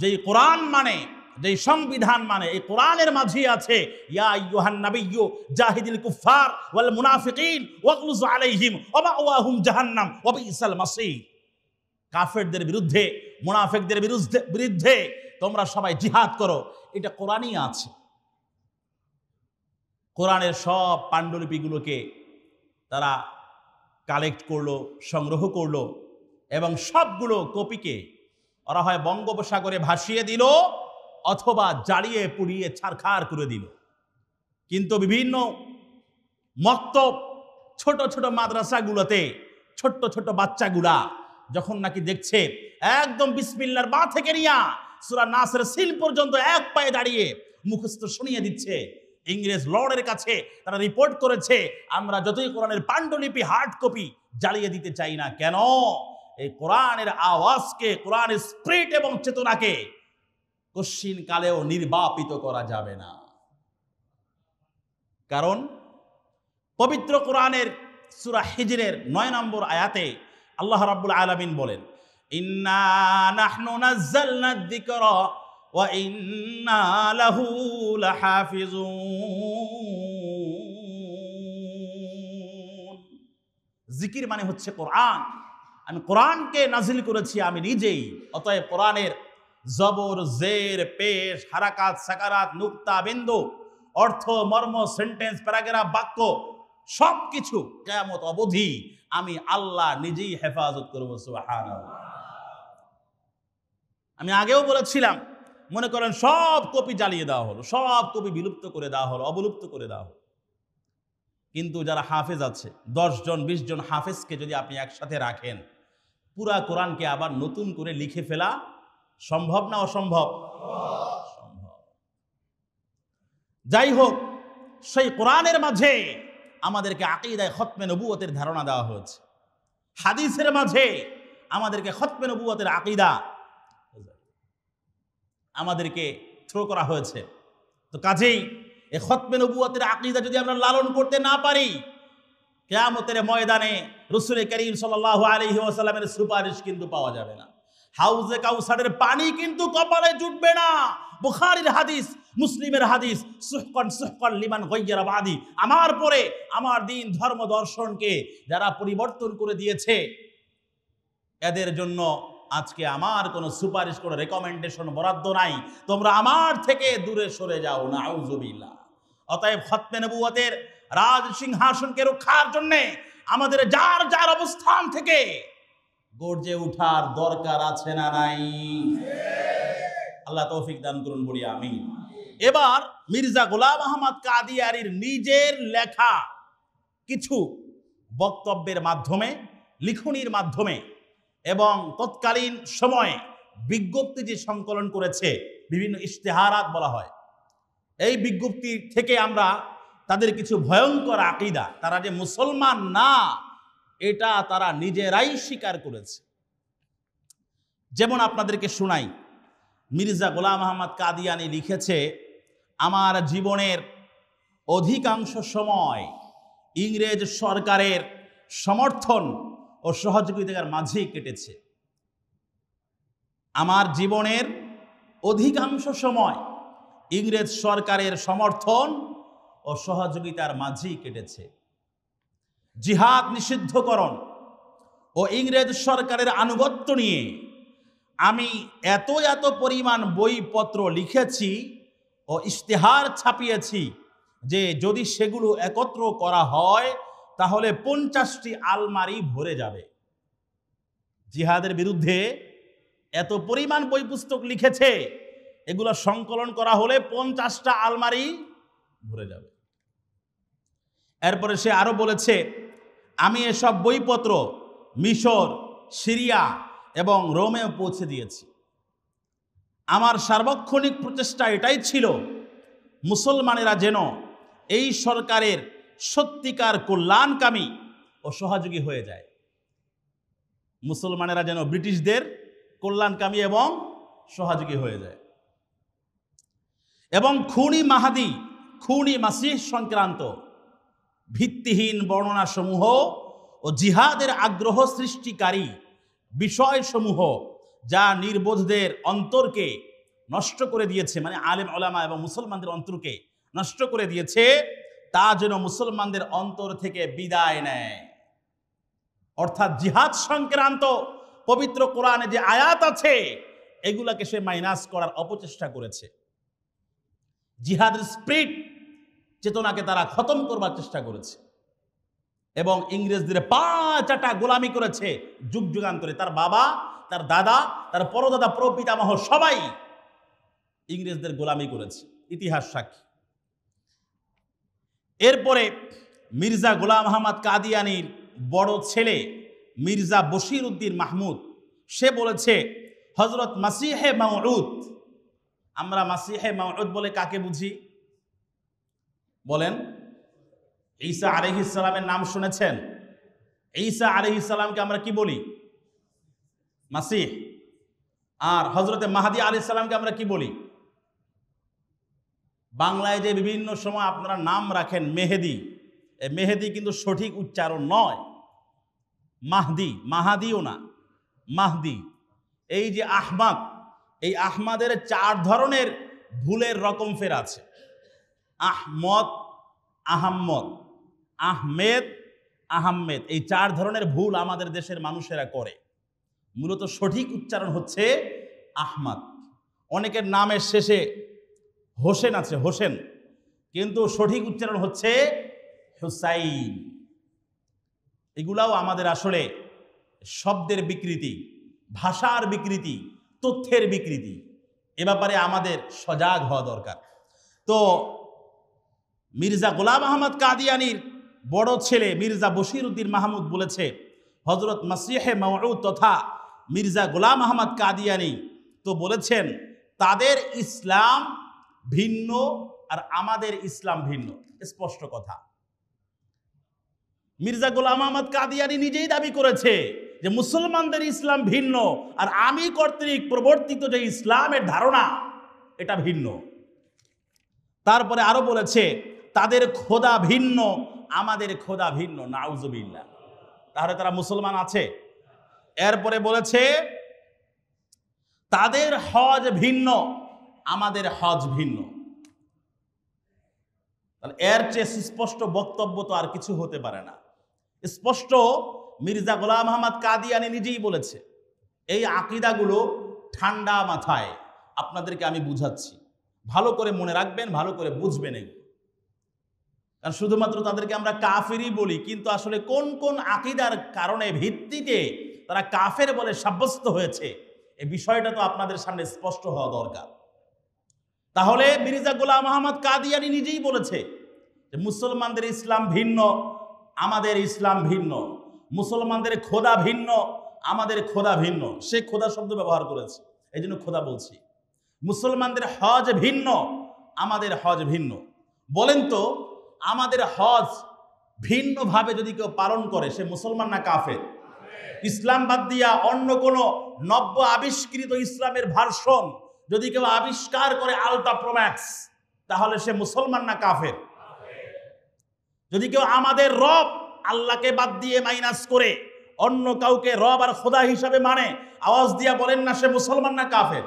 S1: যেই কোরআন মানে, যেই সংবিধান মানে, এই কোরআনের মাঝে আছে ইয়া আইয়ুহান নাবিয়্যু জাহিদিল কুফার ওয়াল মুনাফিকিন ওয়াগলুজ আলাইহিম ওয়া মাওয়াহুম জাহান্নাম ওয়া বিসাল মাসীর। কাফেরদের বিরুদ্ধে, মুনাফিকদের বিরুদ্ধে তোমরা সবাই জিহাদ করো, এটা কোরআনই আছে। কোরআনের সব পাণ্ডুলিপিগুলোকে তারা কালেক্ট করলো, সংগ্রহ করলো এবং সবগুলো কপিকে ওরা হয় বঙ্গোপসাগরে ভাসিয়ে দিল অথবা জ্বালিয়ে পুড়িয়ে ছারখার করে দিল। কিন্তু বিভিন্ন মক্তব, ছোট ছোট মাদ্রাসাগুলোতে ছোট্ট ছোট বাচ্চাগুলা যখন নাকি দেখছে একদম বিসমিল্লাহর বা থেকে নিয়া সূরা নাসের সিল পর্যন্ত এক পায়ে দাঁড়িয়ে মুখস্থ শুনিয়ে দিচ্ছে, ইংরেজ লর্ডের কাছে তারা রিপোর্ট করেছে আমরা যতই কোরআনের পাণ্ডুলিপি হার্ড কপি জ্বালিয়ে দিতে চাই না কেন, এই কোরআনের আওয়াজকে, কোরআনের স্পিরিট এবং চেতনাকে কশ্চিন কালেও নির্বাপিত করা যাবে না। কারণ পবিত্র কোরআনের সূরা হিজরের 9 নম্বর আয়াতে আল্লাহ রাব্বুল আলামিন বলেন, ইন্না নাহনু নাযালনা যিকরা ওয়া ইন্না লাহু লাহাফিজুন। জিকির মানে হচ্ছে কোরআন। আমি কোরআনকে নাজিল করেছি আমি নিজেই, অতএব কোরআনের জবর, জের, পেশ, হারাকাত, সাকারাত, নুক্তা, বিন্দু, অর্থ, মর্ম, সেন্টেন্স, প্যারাগ্রাফ, বাক্য সবকিছু কিয়ামত অবধি আমি আল্লাহ নিজেই হেফাজত করব। সুবহানাল্লাহ। আমি আগেও বলেছিলাম, মনে করেন সব কপি জ্বালিয়ে দেওয়া হলো, সব কপি বিলুপ্ত করে দেওয়া হলো, অবলুপ্ত করে দেওয়া হলো, কিন্তু যারা হাফেজ আছে 10 জন 20 জন হাফেজকে যদি আপনি একসাথে রাখেন, পুরা কোরআনকে আবার নতুন করে লিখে ফেলা সম্ভব না অসম্ভব? সম্ভব। যাই হোক, সেই কোরআনের মাঝে আমাদেরকে আকীদায়ে খতমে নবুয়তের ধারণা দেওয়া হয়েছে, হাদিসের মাঝে আমাদেরকে খতমে নবুয়তের আকীদা আমাদেরকে থ্রো করা হয়েছে। তো কাজেই এই খতমে নবুয়তের আকীদা যদি আমরা লালন করতে না পারি, কিয়ামতের ময়দানে রাসূল করিম সাল্লাল্লাহু আলাইহি ওয়াসাল্লামের সুপারিশ কিন্তু পাওয়া যাবে না। হাউজে কাউসারের পানি কিন্তু কপালে জুটবে না। বুখারীর হাদিস, মুসলিমের হাদিস, সুহকান সুহকান লিমান গায়্যারা বাদি, আমার পরে আমার দিন ধর্ম দর্শনকে যারা পরিবর্তন করে দিয়েছে এদের জন্য আজকে আমার কোনো সুপারিশ, কোনো রেকমেন্ডেশন বরাদ্দ নাই, তোমরা আমার থেকে দূরে সরে যাও, নাউযুবিল্লাহ। অতএব খতমে নবুয়তের রাজ সিংহাসনকে রক্ষার জন্য আমাদের যার যার অবস্থান থেকে গর্জে উঠার দরকার আছে না নাই? আল্লাহ তৌফিক দান করুন, বলি আমিন। এবার মির্জা গোলাম আহমদ কাদিয়ারীর নিজের লেখা কিছু বক্তব্যের মাধ্যমে, লিখনির মাধ্যমে এবং তৎকালীন সময়ে বিজ্ঞপ্তি যে সংকলন করেছে, বিভিন্ন ইশতেহারাত বলা হয়, এই বিজ্ঞপ্তি থেকে আমরা তাদের কিছু ভয়ঙ্কর আকীদা, তারা যে মুসলমান না এটা তারা নিজেরাই স্বীকার করেছে। যেমন আপনাদেরকে শোনাই, মির্জা গোলাম আহমদ কাদিয়ানী লিখেছে, আমার জীবনের অধিকাংশ সময় ইংরেজ সরকারের সমর্থন ও সহযোগিতার মাঝেই কেটেছে। আমার জীবনের অধিকাংশ সময় ইংরেজ সরকারের সমর্থন ও সহযোগিতার মাঝেই কেটেছে। জিহাদ নিষিদ্ধকরণ ও ইংরেজ সরকারের আনুগত্য নিয়ে আমি এত এত পরিমাণ বইপত্র লিখেছি ও ইশতেহার ছাপিয়েছি যে যদি সেগুলো একত্র করা হয় তাহলে 50টি আলমারি ভরে যাবে। জিহাদের বিরুদ্ধে এত পরিমাণ বই পুস্তক লিখেছে, এগুলো সংকলন করা হলে 50টা আলমারি ভরে যাবে। এরপরে সে আরো বলেছে, আমি এসব বইপত্র মিশর, সিরিয়া এবং রোমেও পৌঁছে দিয়েছি। আমার সার্বক্ষণিক প্রচেষ্টা এটাই ছিল, মুসলমানেরা যেন এই সরকারের সত্যিকার কল্যাণকামী ও সহযোগী হয়ে যায়। মুসলমানেরা যেন ব্রিটিশদের কল্যাণকামী এবং সহযোগী হয়ে যায়। এবং খুনি মাহাদি, খুনি মাসিহ সংক্রান্ত ভিত্তিহীন বর্ণনাসমূহ ও জিহাদের আগ্রহ সৃষ্টিকারী বিষয়সমূহ যা নির্বোধদের অন্তরকে নষ্ট করে দিয়েছে, মানে আলেম ওলামা এবং মুসলমানদের অন্তরকে নষ্ট করে দিয়েছে, তা যেন মুসলমানদের অন্তর থেকে বিদায় নেয়। অর্থাৎ জিহাদ সংক্রান্ত পবিত্র কোরআনে যে আয়াত আছে, এগুলাকে সে মাইনাস করার অপচেষ্টা করেছে। জিহাদের স্পিরিট, চেতনাকে তারা খতম করবার চেষ্টা করেছে এবং ইংরেজদের পাঁচাটা গোলামি করেছে যুগ যুগান্তরে। তার বাবা, তার দাদা, তার পরদাদা, প্রপিতামহ সবাই ইংরেজদের গোলামি করেছে, ইতিহাস সাক্ষী। এরপরে মির্জা গোলাম আহমদ কাদিয়ানির বড় ছেলে মির্জা বশির উদ্দিন মাহমুদ, সে বলেছে হযরত মাসিহে মাউউদ, আমরা মাসিহে মাউউদ বলে কাকে বুঝি বলেন? ঈসা আলাইহিস সালামের নাম শুনেছেন? ঈসা আলাইহিস সালামকে আমরা কি বলি? মাসিহ। আর হযরতে মাহদী আলাইহিস সালামকে আমরা কি বলি? বাংলায় যে বিভিন্ন সময় আপনারা নাম রাখেন মেহেদি, এই মেহেদি কিন্তু সঠিক উচ্চারণ নয়, মাহদি, মাহাদিও না, মাহদি। এই যে আহমদ, এই আহমদের 4 ধরনের ভুলের রকম ফের আছে। আহমদ, আহম্মদ, আহমেদ, আহমেদ, এই 4 ধরনের ভুল আমাদের দেশের মানুষেরা করে। মূলত সঠিক উচ্চারণ হচ্ছে আহমদ। অনেকের নামের শেষে হোসেন আছে, হোসেন, কিন্তু সঠিক উচ্চারণ হচ্ছে হুসাইন। এগুলাও আমাদের আসলে শব্দের বিকৃতি, ভাষার বিকৃতি, তথ্যের বিকৃতি। এ ব্যাপারে আমাদের সজাগ হওয়া দরকার। তো মির্জা গোলাম আহমদ কাদিয়ানির বড় ছেলে মির্জা বশির উদ্দিন মাহমুদ বলেছে, হযরত মাসিহে মাউউদ তথা মির্জা গোলাম আহমদ কাদিয়ানি তো বলেছেন তাদের ইসলাম ভিন্ন আর আমাদের ইসলাম ভিন্ন। স্পষ্ট কথা। মির্জা গোলাম আহমদ কাদিয়ানি নিজেই দাবি করেছে যে মুসলমানদের ইসলাম ভিন্ন আর আমি কর্তৃক প্রবর্তিত যে ইসলামের ধারণা এটা ভিন্ন। তারপরে আরো বলেছে তাদের খোদা ভিন্ন, আমাদের খোদা ভিন্ন। নাউজুবিল্লাহ। তাহলে তারা মুসলমান আছে? এরপরে বলেছে তাদের হজ ভিন্ন, আমাদের হজ ভিন্ন। এর চেয়ে সুস্পষ্ট বক্তব্য তো আর কিছু হতে পারে না। স্পষ্ট মির্জা গোলাম আহমদ কাদিয়ানি নিজেই বলেছে। এই আকীদাগুলো ঠান্ডা মাথায় আপনাদেরকে আমি বুঝাচ্ছি, ভালো করে মনে রাখবেন, ভালো করে বুঝবেন এগুলো। কারণ শুধুমাত্র তাদেরকে আমরা কাফেরই বলি, কিন্তু আসলে কোন কোন আকীদার কারণে ভিত্তিতে তারা কাফের বলে সাব্যস্ত হয়েছে, এই বিষয়টা তো আপনাদের সামনে স্পষ্ট হওয়া দরকার। তাহলে মির্জা গোলাম আহমদ কাদিয়ানি নিজেই বলেছে যে মুসলমানদের ইসলাম ভিন্ন, আমাদের ইসলাম ভিন্ন। মুসলমানদের খোদা ভিন্ন, আমাদের খোদা ভিন্ন। সে খোদা শব্দ ব্যবহার করেছে, এই জন্য খোদা বলছি। মুসলমানদের হজ ভিন্ন, আমাদের হজ ভিন্ন। বলেন তো, আমাদের হজ ভিন্নভাবে যদি কেউ পালন করে সে মুসলমান না কাফের? ইসলাম বাদ দিয়া অন্য কোনো নব্য আবিষ্কৃত ইসলামের ভার্সন যদি কেউ আবিষ্কার করে আলট্রা প্রোম্যাক্স, তাহলে সে মুসলমান না কাফের? যদি কেউ আমাদের রব আল্লাহকে বাদ দিয়ে মাইনাস করে অন্য কাউকে রব আর খোদা হিসাবে মানে, আওয়াজ দিয়া বলেন না সে মুসলমান না কাফের?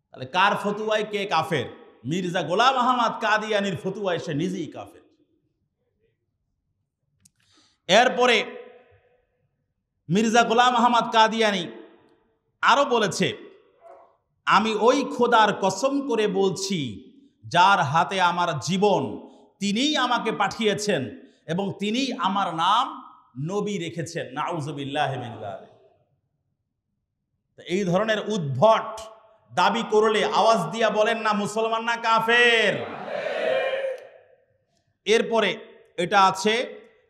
S1: তাহলে কার ফতুয়ায় কে কাফের? মির্জা গোলাম আহমদ কাদিয়ানির ফতুয়ায় সে নিজেই কাফের। এরপরে মির্জা গোলাম আহমদ কাদিয়ানি আরো বলেছে, আমি ওই খোদার কসম করে বলছি যার হাতে আমার জীবন, তিনিই আমাকে পাঠিয়েছেন এবং তিনিই আমার নাম নবী রেখেছেন। নাউযুবিল্লাহি মিন যালিক। এই ধরনের উদ্ভট দাবি করলে আওয়াজ দিয়া বলেন না মুসলমান না কাফের। এরপরে এটা আছে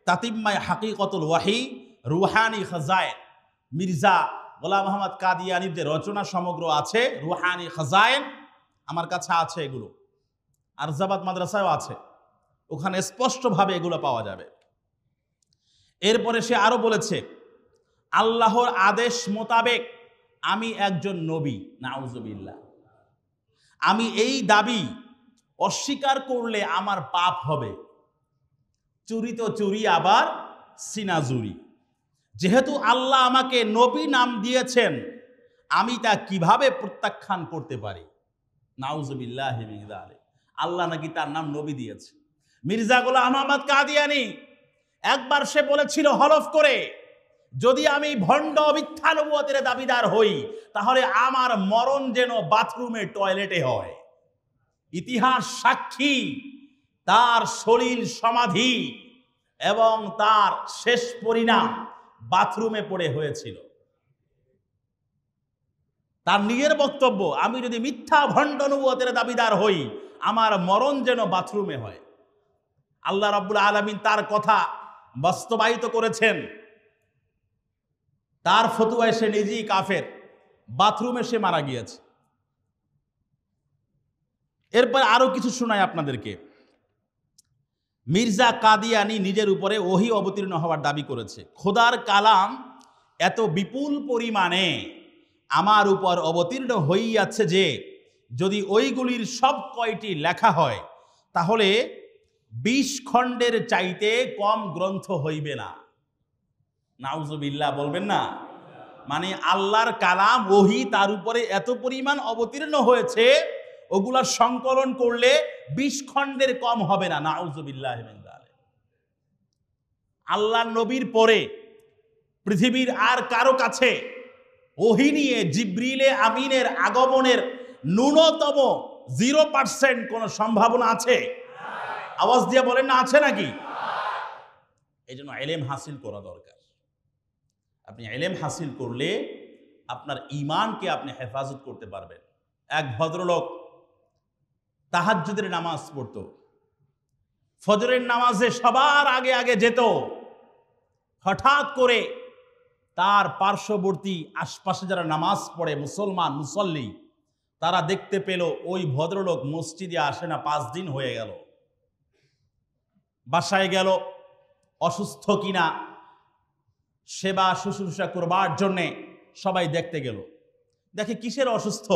S1: তাতিম্মায়ে হাকিকতুল ওয়াহি রুহানি খাজায়েন, মির্জা গোলাম আহমদ কাদিয়ানীর যে রচনা সমগ্র আছে রুহানি খাজায়েন, আমার কাছে আছে এগুলো, আরজাবাদ মাদ্রাসায়ও আছে, ওখানে স্পষ্টভাবে এগুলো পাওয়া যাবে। এরপরে সে আরো বলেছে আল্লাহর আদেশ মোতাবেক আমি একজন নবী। নাউযুবিল্লাহ। আমি এই দাবি অস্বীকার করলে আমার পাপ হবে। চুরি তো চুরি, আবার সিনাজুরি। যেহেতু আল্লাহ আমাকে নবী নাম দিয়েছেন, আমি তা কিভাবে প্রত্যাখ্যান করতে পারি? নাউযুবিল্লাহি মিন যালিক। আল্লাহ নাকি তার নাম নবী দিয়েছে। মির্জা গোলাম আহমদ কাদিয়ানী একবার সে বলেছিল হলফ করে, যদি আমি ভণ্ড মিথ্যা নবুয়তের দাবিদার হই তাহলে আমার মরণ যেন বাথরুমে টয়লেটে হয়। ইতিহাস সাক্ষী, তার সলিল সমাধি এবং তার শেষ পরিণাম বাথরুমে পড়ে হয়েছিল। তার নিজের বক্তব্য, আমি যদি মিথ্যা ভণ্ড নবুয়তের দাবিদার হই আমার মরণ যেন বাথরুমে হয়। আল্লাহ রাব্বুল আলামিন তার কথা বাস্তবায়িত করেছেন। তার ফতুয়ায় সে নিজেই কাফের, বাথরুমে সে মারা গিয়েছে। এরপর আরো কিছু শোনাই আপনাদেরকে। মির্জা কাদিয়ানী নিজের উপরে ওহী অবতীর্ণ হওয়ার দাবি করেছে। খোদার কালাম এত বিপুল পরিমাণে আমার উপর অবতীর্ণ হইয়াছে যে যদি ওইগুলির সব কয়টি লেখা হয় তাহলে 20 খণ্ডের চাইতে কম গ্রন্থ হইবে না। নাউযুবিল্লাহ বলবেন না? মানে আল্লাহর কালাম ওহী তার উপরে এত পরিমাণ অবতীর্ণ হয়েছে, ওগুলা সংকলন করলে 20 খণ্ডের কম হবে না। নাউযুবিল্লাহি মিন যালিক। আল্লাহর নবীর পরে পৃথিবীর আর কারো কাছে ওহী নিয়ে জিবরিলে আমিনের আগমনের ন্যূনতম 0% কোনো সম্ভাবনা আছে? আওয়াজ দিয়ে বলেন না, আছে নাকি? এই জন্য ইলম হাসিল করা দরকার। আপনি ইলম হাসিল করলে আপনার ঈমানকে আপনি হেফাজত করতে পারবেন। এক ভদ্রলোক তাহাজ্জুদের নামাজ পড়তো, ফজরের নামাজে সবার আগে আগে যেত। হঠাৎ করে তার পার্শ্ববর্তী আশপাশে যারা নামাজ পড়ে মুসলমান মুসল্লি, তারা দেখতে পেল ওই ভদ্রলোক মসজিদে আসে না, 5 দিন হয়ে গেল। বাসায় গেল, অসুস্থ কিনা সেবা শুশ্রূষা করবার জন্যে সবাই দেখতে গেল। দেখে কিসের অসুস্থ,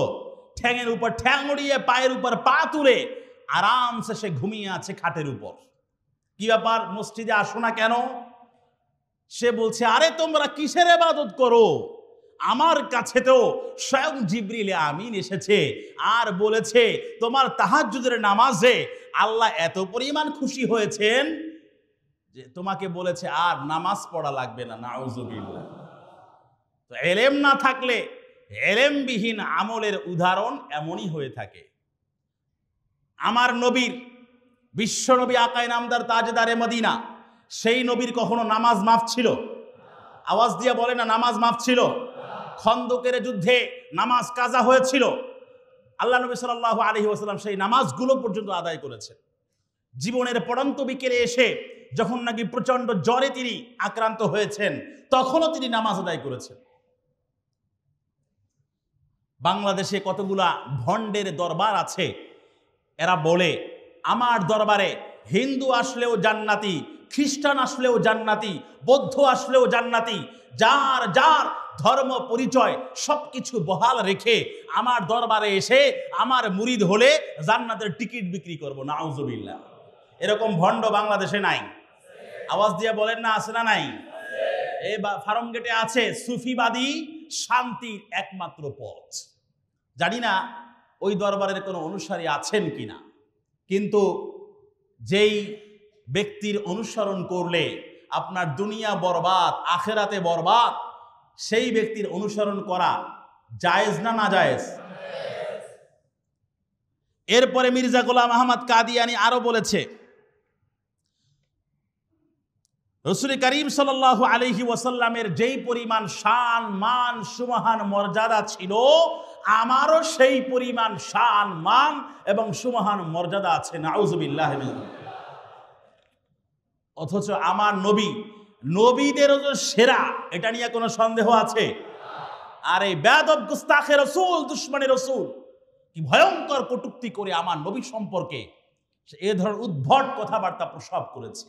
S1: ঠ্যাঙের উপর ঠ্যাং উড়িয়ে পায়ের উপর পা তুলে আরামসে সে ঘুমিয়ে আছে খাটের উপর। কি ব্যাপার, মসজিদে আসো না কেন? সে বলছে, আরে তোমরা কিসের ইবাদত করো? আমার কাছে তো স্বয়ং জিবরিল আমিন এসেছে আর বলেছে তোমার তাহাজ্জুদের নামাজে আল্লাহ এত পরিমাণ খুশি হয়েছেন যে তোমাকে বলেছে আর নামাজ পড়া লাগবে না। নাউযুবিল্লাহ। তো ইলম না থাকলে ইলমবিহীন আমলের উদাহরণ এমনই হয়ে থাকে। আমার নবীর, বিশ্ব নবী আকায়ে নামদার তাজদারে মদিনা, সেই নবীর কখনো নামাজ মাফ ছিল? আওয়াজ দিয়ে বলে না, নামাজ মাফ ছিল? খন্দকের যুদ্ধে নামাজ কাজা হয়েছিল। আল্লাহ নবী সাল্লাল্লাহু আলাইহি ওয়াসাল্লাম সেই নামাজগুলো পর্যন্ত আদায় করেছেন। জীবনের পড়ন্ত বিকেলে এসে যখন নাকি প্রচন্ড জ্বরে তিনি আক্রান্ত হয়েছেন, তখনও তিনি নামাজ আদায় করেছেন। বাংলাদেশে কতগুলা ভণ্ডের দরবার আছে, এরা বলে আমার দরবারে হিন্দু আসলেও জান্নাতি, খ্রিস্টান আসলেও জান্নাতি, বৌদ্ধ আসলেও জান্নাতি, যার যার ধর্ম পরিচয় সবকিছু বহাল রেখে আমার দরবারে এসে আমার মুরিদ হলে জান্নাতের টিকিট বিক্রি করব। নাউযুবিল্লাহ। এরকম ভণ্ড বাংলাদেশে নাই? আওয়াজ দিয়ে বলেন না, আছে না নাই? এই ফার্ম গেটে আছে সুফিবাদী শান্তির একমাত্র পথ। জানি না ওই দরবারের কোনো অনুসারী আছেন কিনা, কিন্তু যেই ব্যক্তির অনুসরণ করলে আপনার দুনিয়া বরবাদ, আখেরাতে বরবাদ, সেই ব্যক্তির অনুসরণ করা জায়েজ না না জায়েজ? এরপরে মির্জা গোলাম আহমদ কাদিয়ানী আরো বলেছে, রাসূল করিম সাল্লাল্লাহু আলাইহি ওয়াসাল্লামের যেই পরিমাণ শান মান সুমহান মর্যাদা ছিল, আমারও সেই পরিমাণ শান মান এবং সুমহান মর্যাদা আছে। নাউযুবিল্লাহ। অথচ আমার নবী নবীদেরও যে সেরা, এটা নিয়ে কোনো সন্দেহ আছে? আর এই বেয়াদব গুস্তাখে রাসূল, দুশমনে রাসূল কি ভয়ঙ্কর কটূক্তি করে আমার নবী সম্পর্কে এ ধরনের উদ্ভট কথাবার্তা প্রসব করেছে।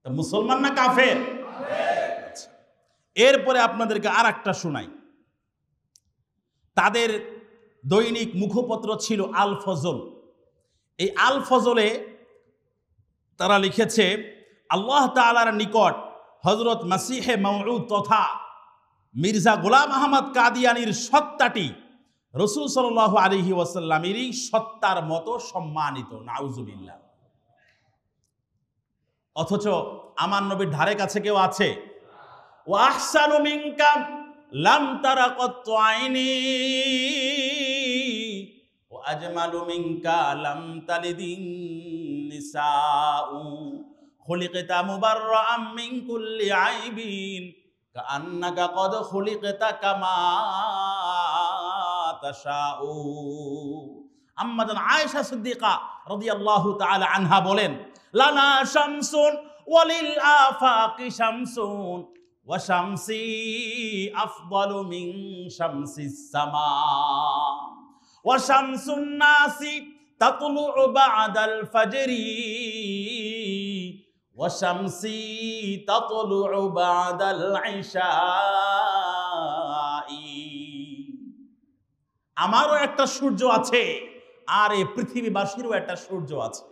S1: মুসলমান না কাফের? এরপরে আপনাদেরকে আর একটা শোনাই। তাদের দৈনিক মুখপত্র ছিল আল ফজল। এই আল ফজলে তারা লিখেছে, আল্লাহ তাআলার নিকট হযরত মাসিহে মাউউদ তথা মির্জা গোলাম আহমদ কাদিয়ানীর সত্তাটি রাসূল সাল্লাল্লাহু আলাইহি ওয়াসাল্লামেরই সত্তার মতো সম্মানিত। নাউযুবিল্লাহ। অথচ আমার নবীর ধারে কাছে কেউ আছে? ওয়া আহসানু মিনকা লাম তারা কত আইনি ওয়া আজমালু মিনকা লাম তালিদিন নিসাউ খুলিকতা মুবাররাআম মিন কুল্লি আইবিন কাআন্নাকা কদ খুলিকতা কামা তাশাউ। আম্মা জান আয়েশা সিদ্দিকা রাদিয়াল্লাহু তাআলা আনহা বলেন, লানা শামসুন ওয়ালিল আফাকি শামসুন ওয়া শামসি আফদালু মিন শামসিস সামা ওয়া শামসুন নাসি তাতলুউ বা'দাল ফাজরি ওয়া শামসি তাতলুউ বা'দাল ইশাই। আমারও একটা সূর্য আছে, আর এই পৃথিবীবাসীরও একটা সূর্য আছে।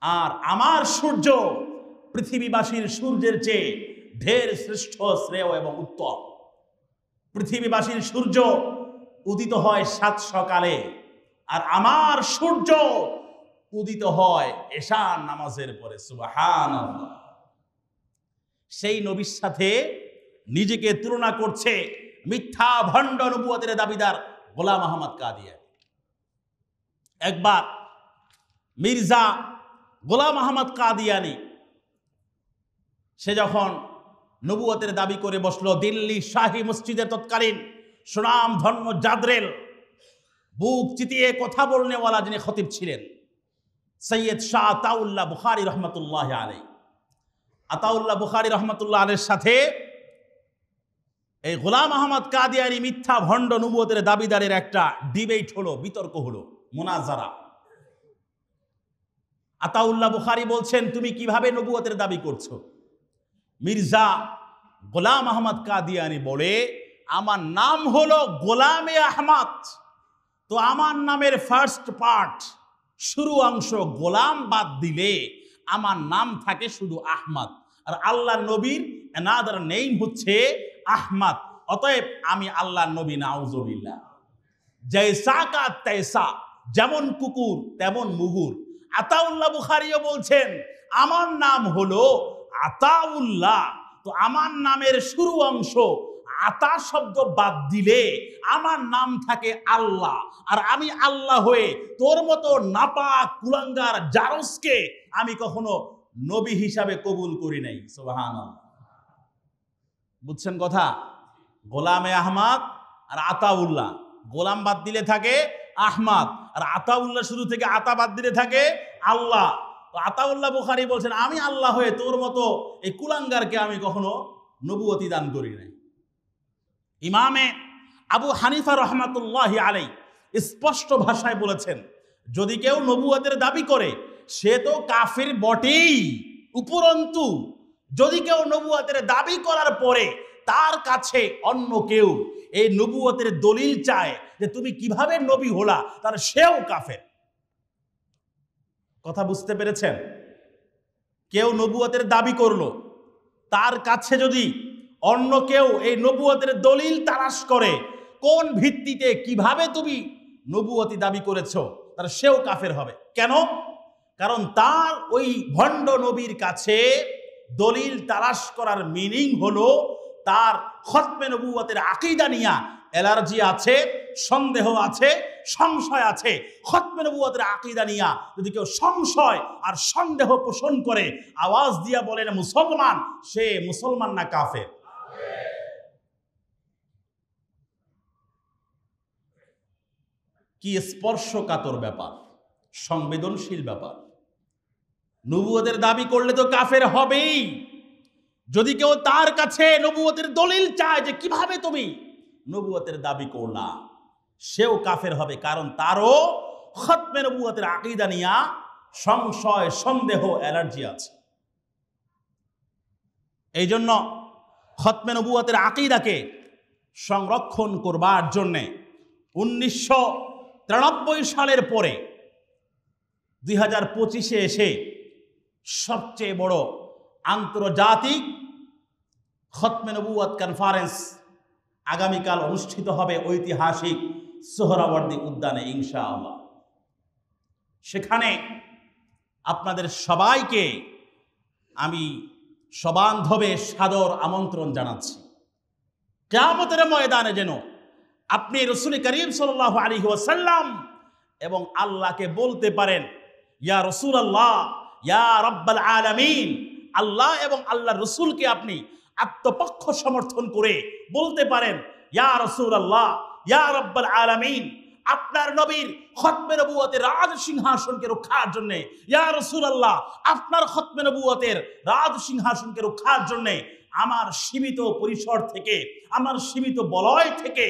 S1: আর আমার সূর্য পৃথিবীবাসীর সূর্যের চেয়ে ঢের শ্রেষ্ঠ, শ্রেয় এবং উত্তম। পৃথিবীবাসীর সূর্য উদিত হয় সাত সকালে, আর আমার সূর্য উদিত হয় এশার নামাজের পরে। সুবহানাল্লাহ। সেই নবীর সাথে নিজেকে তুলনা করছে মিথ্যা ভণ্ড নবুয়তের দাবিদার গোলাম আহমদ কাদিয়ানী। একবার মির্জা গোলাম আহমদ কাদিয়ানী সে যখন নবুয়তের দাবি করে বসলো, দিল্লি শাহী মসজিদের তৎকালীন সুনাম ধন্য জাদরেল, বুক চিতিয়ে কথা বলনেওয়ালা যিনি খতিব ছিলেন, সৈয়দ শাহ আতাউল্লাহ বুখারী রহমতুল্লাহ আলাইহি। আতাউল্লাহ বুখারী রহমতুল্লাহ আলাইহির সাথে এই গোলাম আহমদ কাদিয়ানী মিথ্যা ভণ্ড নবুয়তের দাবিদারের একটা ডিবেট হলো, বিতর্ক হলো, মুনাজারা। আতাউল্লাহ বুখারী বলছেন, তুমি কিভাবে নবুয়তের দাবি করছো? মির্জা গোলাম আহমদ কাদিয়ানী বলে, আমার নাম হলো গোলামে আহমদ, তো আমার নামের ফার্স্ট পার্ট শুরু অংশ গোলাম বাদ দিলে আমার নাম থাকে শুধু আহমদ, আর আল্লাহ নবীর অ্যানাদার নেম হচ্ছে আহমদ, অতএব আমি আল্লাহ নবী। নাউযুবিল্লাহ। জৈসা কা তৈসা, যেমন কুকুর তেমন মুগুর। আতাউল্লাহ বুখারীও বলছেন, আমার নাম হলো আতাউল্লাহ, তো আমার নামের শুরু অংশ আতা শব্দ বাদ দিলে আমার নাম থাকে আল্লাহ, আর আমি আল্লাহ হয়ে তোর মতো নাপাক কুলাঙ্গার জারজকে আমি কখনো নবী হিসাবে কবুল করি নাই। সুবহানাল্লাহ। বুঝছেন কথা? গোলামে আহমদ আর আতাউল্লাহ, গোলাম বাদ দিলে থাকে আহমদ, আর আতাউল্লাহ শুরু থেকে আতা বাদ দিলে থাকে আল্লাহ। তো আতাউল্লাহ বুখারী বলছেন, আমি আল্লাহ হয়ে তোর মতো এই কুলাঙ্গারকে আমি কখনো নবুয়তি দান করি নাই। ইমামে আবু হানিফা রহমাতুল্লাহি আলাইহি স্পষ্ট ভাষায় বলেছেন, যদি কেউ নবুয়তের দাবি করে সে তো কাফির বটেই, উপরন্তু যদি কেউ নবুয়তের দাবি করার পরে তার কাছে অন্য কেউ এই নবুয়তের দলিল চায় যে তুমি কিভাবে নবী হলা, তার সেও কাফের। কথা বুঝতে পেরেছেন? কেউ নবুয়তের দাবি করলো, তার কাছে যদি অন্য কেউ এই নবুয়তের দলিল তালাশ করে কোন ভিত্তিতে কিভাবে তুমি নবুয়তি দাবি করেছো, তার সেও কাফের হবে। কেন? কারণ তার ওই ভণ্ড নবীর কাছে দলিল তালাশ করার মিনিং হলো তার খতমে নবুয়তের আকীদা নিয়া অ্যালার্জি আছে, সন্দেহ আছে, সংশয় আছে। খতমে নবুয়তের আকীদা নিয়া যদি কেউ সংশয় আর সন্দেহ পোষণ করে, আওয়াজ দিয়া বলেন মুসলমান, সে মুসলমান না কাফের? কি স্পর্শকাতর ব্যাপার, সংবেদনশীল ব্যাপার। নবুয়তের দাবি করলে তো কাফের হবেই। যদি কেউ তার কাছে নবুয়তের দলিল চায় যে কিভাবে তুমি নবুয়তের দাবি করলা, সেও কাফের হবে, কারণ তারও খতমে নবুয়তের আকীদা নিয়া সংশয়, সন্দেহ, অ্যালার্জি আছে। এই জন্য খতমে নবুয়তের আকীদাকে সংরক্ষণ করবার জন্যে 1993 সালের পরে 2025-এ এসে সবচেয়ে বড় আন্তর্জাতিক খতমে নবুয়ত কনফারেন্স আগামীকাল অনুষ্ঠিত হবে ঐতিহাসিক সোহরাওয়ার্দী উদ্যানে ইনশাআল্লাহ। সেখানে আপনাদের সবাইকে আমি সবান্ধবে সাদর আমন্ত্রণ জানাচ্ছি। কিয়ামতের ময়দানে যেন আপনি রাসূল করিম সাল্লাল্লাহু আলাইহি ওয়াসাল্লাম এবং আল্লাহকে বলতে পারেন, ইয়া রাসূলুল্লাহ, ইয়া রাব্বাল আলামিন। আল্লাহ এবং আল্লাহর রাসূলকে আপনি আত্মপক্ষ সমর্থন করে বলতে পারেন, ইয়া রাসূলুল্লাহ, ইয়া রাব্বাল আলামিন। আপনার নবীর খতমে নবুয়তের রাজ সিংহাসনকে রক্ষার জন্য, ইয়া রাসূলুল্লাহ, আপনার খতমে নবুয়তের রাজ সিংহাসনকে রক্ষার জন্য আমার সীমিত পরিসর থেকে, আমার সীমিত বলয় থেকে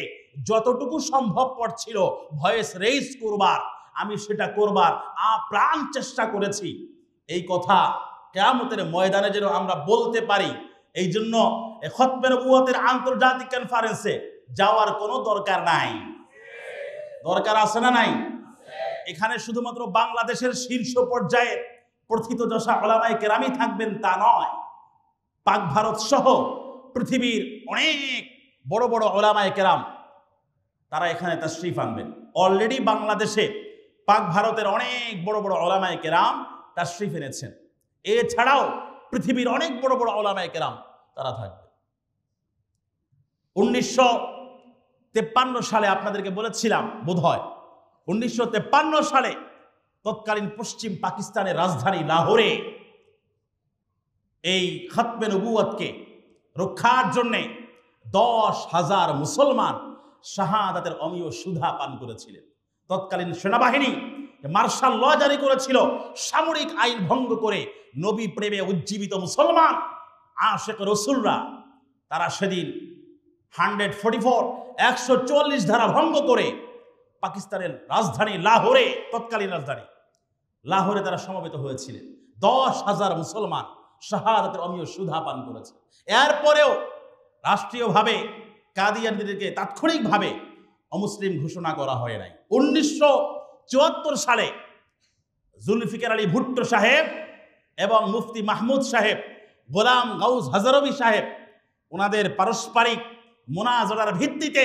S1: যতটুকু সম্ভবপর ছিল ভয়েস রেইজ করবার, আমি সেটা করবার আপ্রাণ চেষ্টা করেছি। এই কথা কিয়ামতের ময়দানে যেন আমরা বলতে পারি। এই জন্য খতমে নবুয়তের আন্তর্জাতিক কনফারেন্সে যাওয়ার কোনো দরকার নাই। দরকার আছে না নাই? এখানে শুধুমাত্র বাংলাদেশের শীর্ষ পর্যায়ে প্রথিতযশা উলামায়ে কেরামই থাকবেন তা নয়। পাক ভারত সহ পৃথিবীর অনেক বড় বড় উলামায়ে কেরাম তারা এখানে তাশরীফ আনবেন। অলরেডি বাংলাদেশে পাক ভারতের অনেক বড় বড় উলামায়ে কেরাম তাশরীফ এনেছেন। এছাড়াও পৃথিবীর অনেক বড় বড় উলামায়ে কেরাম তারা থাকবে। 1953 সালে আপনাদেরকে বলেছিলাম বোধহয়, 1953 সালে তৎকালীন পশ্চিম পাকিস্তানের রাজধানী লাহোরে এই খতমে নবুয়তকে রক্ষার জন্যে 10,000 মুসলমান শাহাদাতের অমীয় সুধা পান করেছিলেন। তৎকালীন সেনাবাহিনী মার্শাল ল জারি করেছিল, সামরিক আইন ভঙ্গ করে নবী প্রেমে উজ্জীবিত মুসলমান আশেক রসুলরা তারা সেদিন 144 ধারা ভঙ্গ করে পাকিস্তানের রাজধানী লাহোরে, তৎকালীন রাজধানী লাহোরে তারা সমবেত হয়েছিলেন। 10,000 মুসলমান শাহাদাতের অমীয় সুধা পান করেছে। এরপরেও রাষ্ট্রীয়ভাবে কাদিয়ানীদেরকে তাৎক্ষণিকভাবে অমুসলিম ঘোষণা করা হয় নাই। 1974 সালে জুলফিকার আলী ভুট্টো সাহেব এবং মুফতি মাহমুদ সাহেব, গোলাম গাউস হাজারবি সাহেব, ওনাদের পারস্পরিক মুনাজারার ভিত্তিতে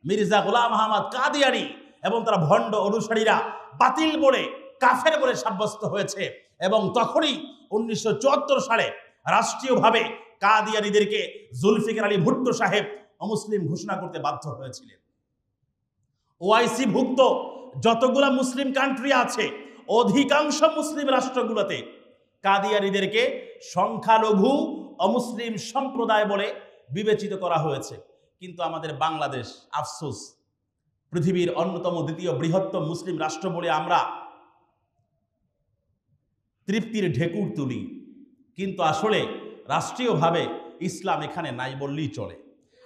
S1: মির্জা গোলাম আহমদ কাদিয়ানী এবং তার ভণ্ড অনুসারীরা বাতিল বলে, কাফের বলে সাব্যস্ত হয়েছে। এবং তখনই 1974 সালে রাষ্ট্রীয়ভাবে কাদিয়ানীদেরকে জুলফিকার আলী ভুট্টো সাহেব অমুসলিম ঘোষণা করতে বাধ্য হয়েছিলেন। ওআইসি ভুক্ত যতগুলা মুসলিম কান্ট্রি আছে, অধিকাংশ মুসলিম রাষ্ট্রগুলোতে কাদিয়ানীদেরকে সংখ্যালঘু অমুসলিম সম্প্রদায় বলে বিবেচিত করা হয়েছে। কিন্তু আমাদের বাংলাদেশ, আফসোস, পৃথিবীর অন্যতম দ্বিতীয় বৃহত্তম মুসলিম রাষ্ট্র বলে আমরা তৃপ্তির ঢেকুর তুলি, কিন্তু আসলে রাষ্ট্রীয়ভাবে ইসলাম এখানে নাই বললেই চলে।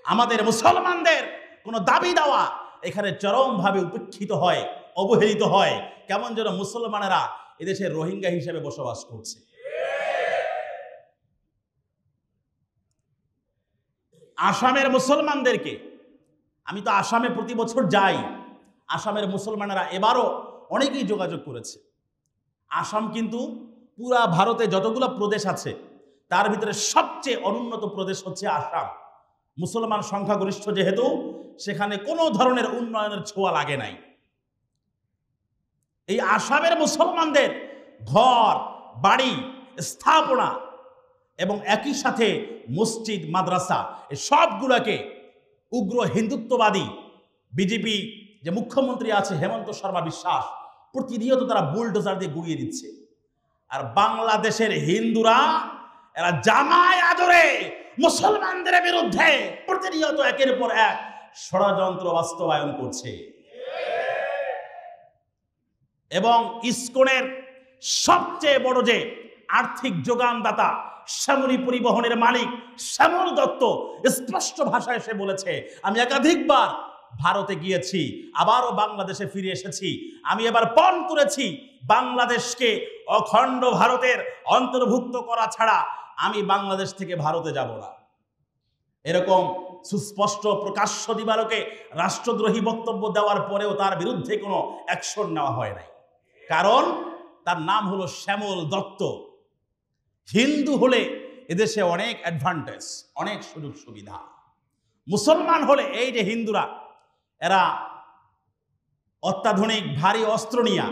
S1: আমাদের মুসলমানদের কোনো দাবি দাওয়া এখানে চরমভাবে উপেক্ষিত হয়, অবহেলিত হয়। কেমন যেন মুসলমানেরা এদেশে রোহিঙ্গা হিসেবে বসবাস করছে। আসামের মুসলমানদেরকে, আমি তো আসামে প্রতি বছর যাই, আসামের মুসলমানেরা এবারও অনেকেই যোগাযোগ করেছে। আসাম কিন্তু পুরা ভারতে যতগুলো প্রদেশ আছে তার ভিতরে সবচেয়ে অনুন্নত প্রদেশ হচ্ছে আসাম। মুসলমান সংখ্যাগরিষ্ঠ যেহেতু, সেখানে কোনো ধরনের উন্নয়নের ছোঁয়া লাগে নাই। এই আসামের মুসলমানদের ঘর বাড়ি, স্থাপনা এবং একই সাথে মসজিদ, মাদ্রাসা, এই সবগুলোকে উগ্র হিন্দুত্ববাদী বিজেপি যে মুখ্যমন্ত্রী আছে হেমন্ত শর্মা বিশ্বাস, প্রতিনিয়ত তারা বুলডোজার দিয়ে গুড়িয়ে দিচ্ছে। আর বাংলাদেশের হিন্দুরা এরা জামাই আদরে মুসলমানদের বিরুদ্ধে প্রতিনিয়ত একের পর এক ষড়যন্ত্র বাস্তবায়ন করছে। এবং ইসকনের সবচেয়ে বড় যে আর্থিক যোগানদাতা শ্যামলী পরিবহনের মালিক শ্যামল দত্ত স্পষ্ট ভাষায় সে বলেছে, আমি একাধিকবার ভারতে গিয়েছি, আবারও বাংলাদেশে ফিরে এসেছি, আমি এবার পণ করেছি বাংলাদেশকে অখণ্ড ভারতের অন্তর্ভুক্ত করা ছাড়া আমি বাংলাদেশ থেকে ভারতে যাব না। এরকম সুস্পষ্ট প্রকাশ্য দিবালোকে রাষ্ট্রদ্রোহী বক্তব্য দেওয়ার পরেও তার বিরুদ্ধে কোনো অ্যাকশন নেওয়া হয় নাই, কারণ তার নাম হলো শ্যামল দত্ত। হিন্দু হলে এদেশে অনেক অ্যাডভান্টেজ, অনেক সুযোগ সুবিধা। মুসলমান হলে এই যে হিন্দুরা এরা অত্যাধুনিক ভারী অস্ত্র নিয়ে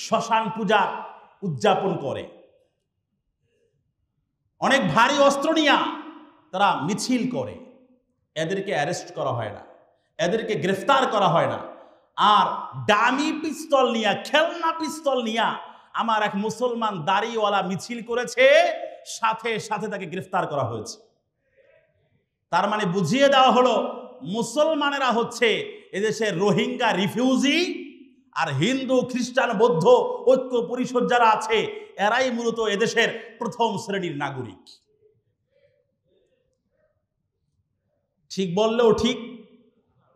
S1: শ্মশান পূজা উদযাপন করে, অনেক ভারী অস্ত্র নিয়ে তারা মিছিল করে, এদেরকে অ্যারেস্ট করা হয় না, এদেরকে গ্রেফতার করা হয় না। আর ডামি পিস্তল নিয়ে, খেলনা পিস্তল নিয়ে আমার এক মুসলমান দাড়িওয়ালা মিছিল করেছে, সাথে সাথে তাকে গ্রেফতার করা হয়েছে। তার মানে বুঝিয়ে দেওয়া হলো মুসলমানেরা হচ্ছে এদেশের রোহিঙ্গা রিফিউজি, আর হিন্দু খ্রিস্টান বৌদ্ধ ঐক্য পরিষদ যারা আছে এরাই মূলত এদেশের প্রথম শ্রেণীর নাগরিক। ঠিক বললেও ঠিক,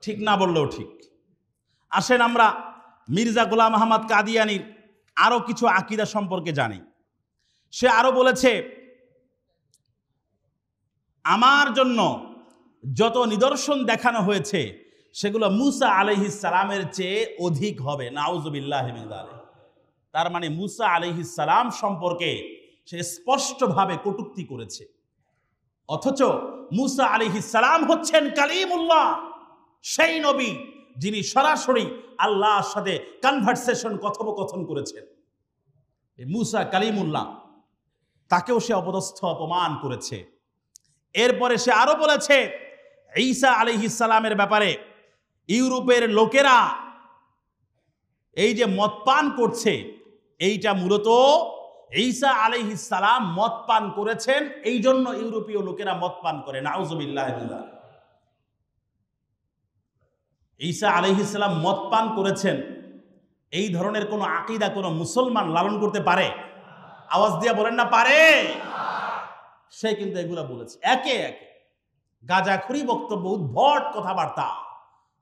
S1: ঠিক না বললেও ঠিক। আসেন আমরা মির্জা গোলাম আহমদ কাদিয়ানির আরো কিছু আকীদা সম্পর্কে জানি। সে আরো বলেছে, আমার জন্য যত নিদর্শন দেখানো হয়েছে সেগুলো মুসা আলাইহিস সালামের চেয়ে অধিক হবে। নাউজুবিল্লাহি মিন যালিক। তার মানে মুসা আলাইহিস সালাম সম্পর্কে সে স্পষ্টভাবে কটূক্তি করেছে, অথচ মুসা আলাইহিস সালাম হচ্ছেন কালিমুল্লাহ, সেই নবী যিনি সরাসরি আল্লাহর সাথে কনভারসেশন, কথোপকথন করেছেন। মুসা কালিমুল্লাহ, তাকেও সে অপদস্থ অপমান করেছে। এরপরে সে আরো বলেছে ঈসা আলাইহিস সালামের ব্যাপারে ইউরোপের লোকেরা এই যে মদ পান করছে, এইটা মূলত ঈসা আলাইহিস সালাম মদ পান করেছেন, এই জন্য ইউরোপীয় লোকেরা মদ পান করে। নাউজুবিল্লাহি মিন যালিক। ঈসা আলাইহিস সালাম মদ পান করেছেন, এই ধরনের কোনো আকীদা কোনো মুসলমান লালন করতে পারে? আওয়াজ দিয়ে বলেন না পারে। সে কিন্তু এগুলা বলেছে একে একে গাঁজাখুরি বক্তব্য, উদ্ভট কথাবার্তা।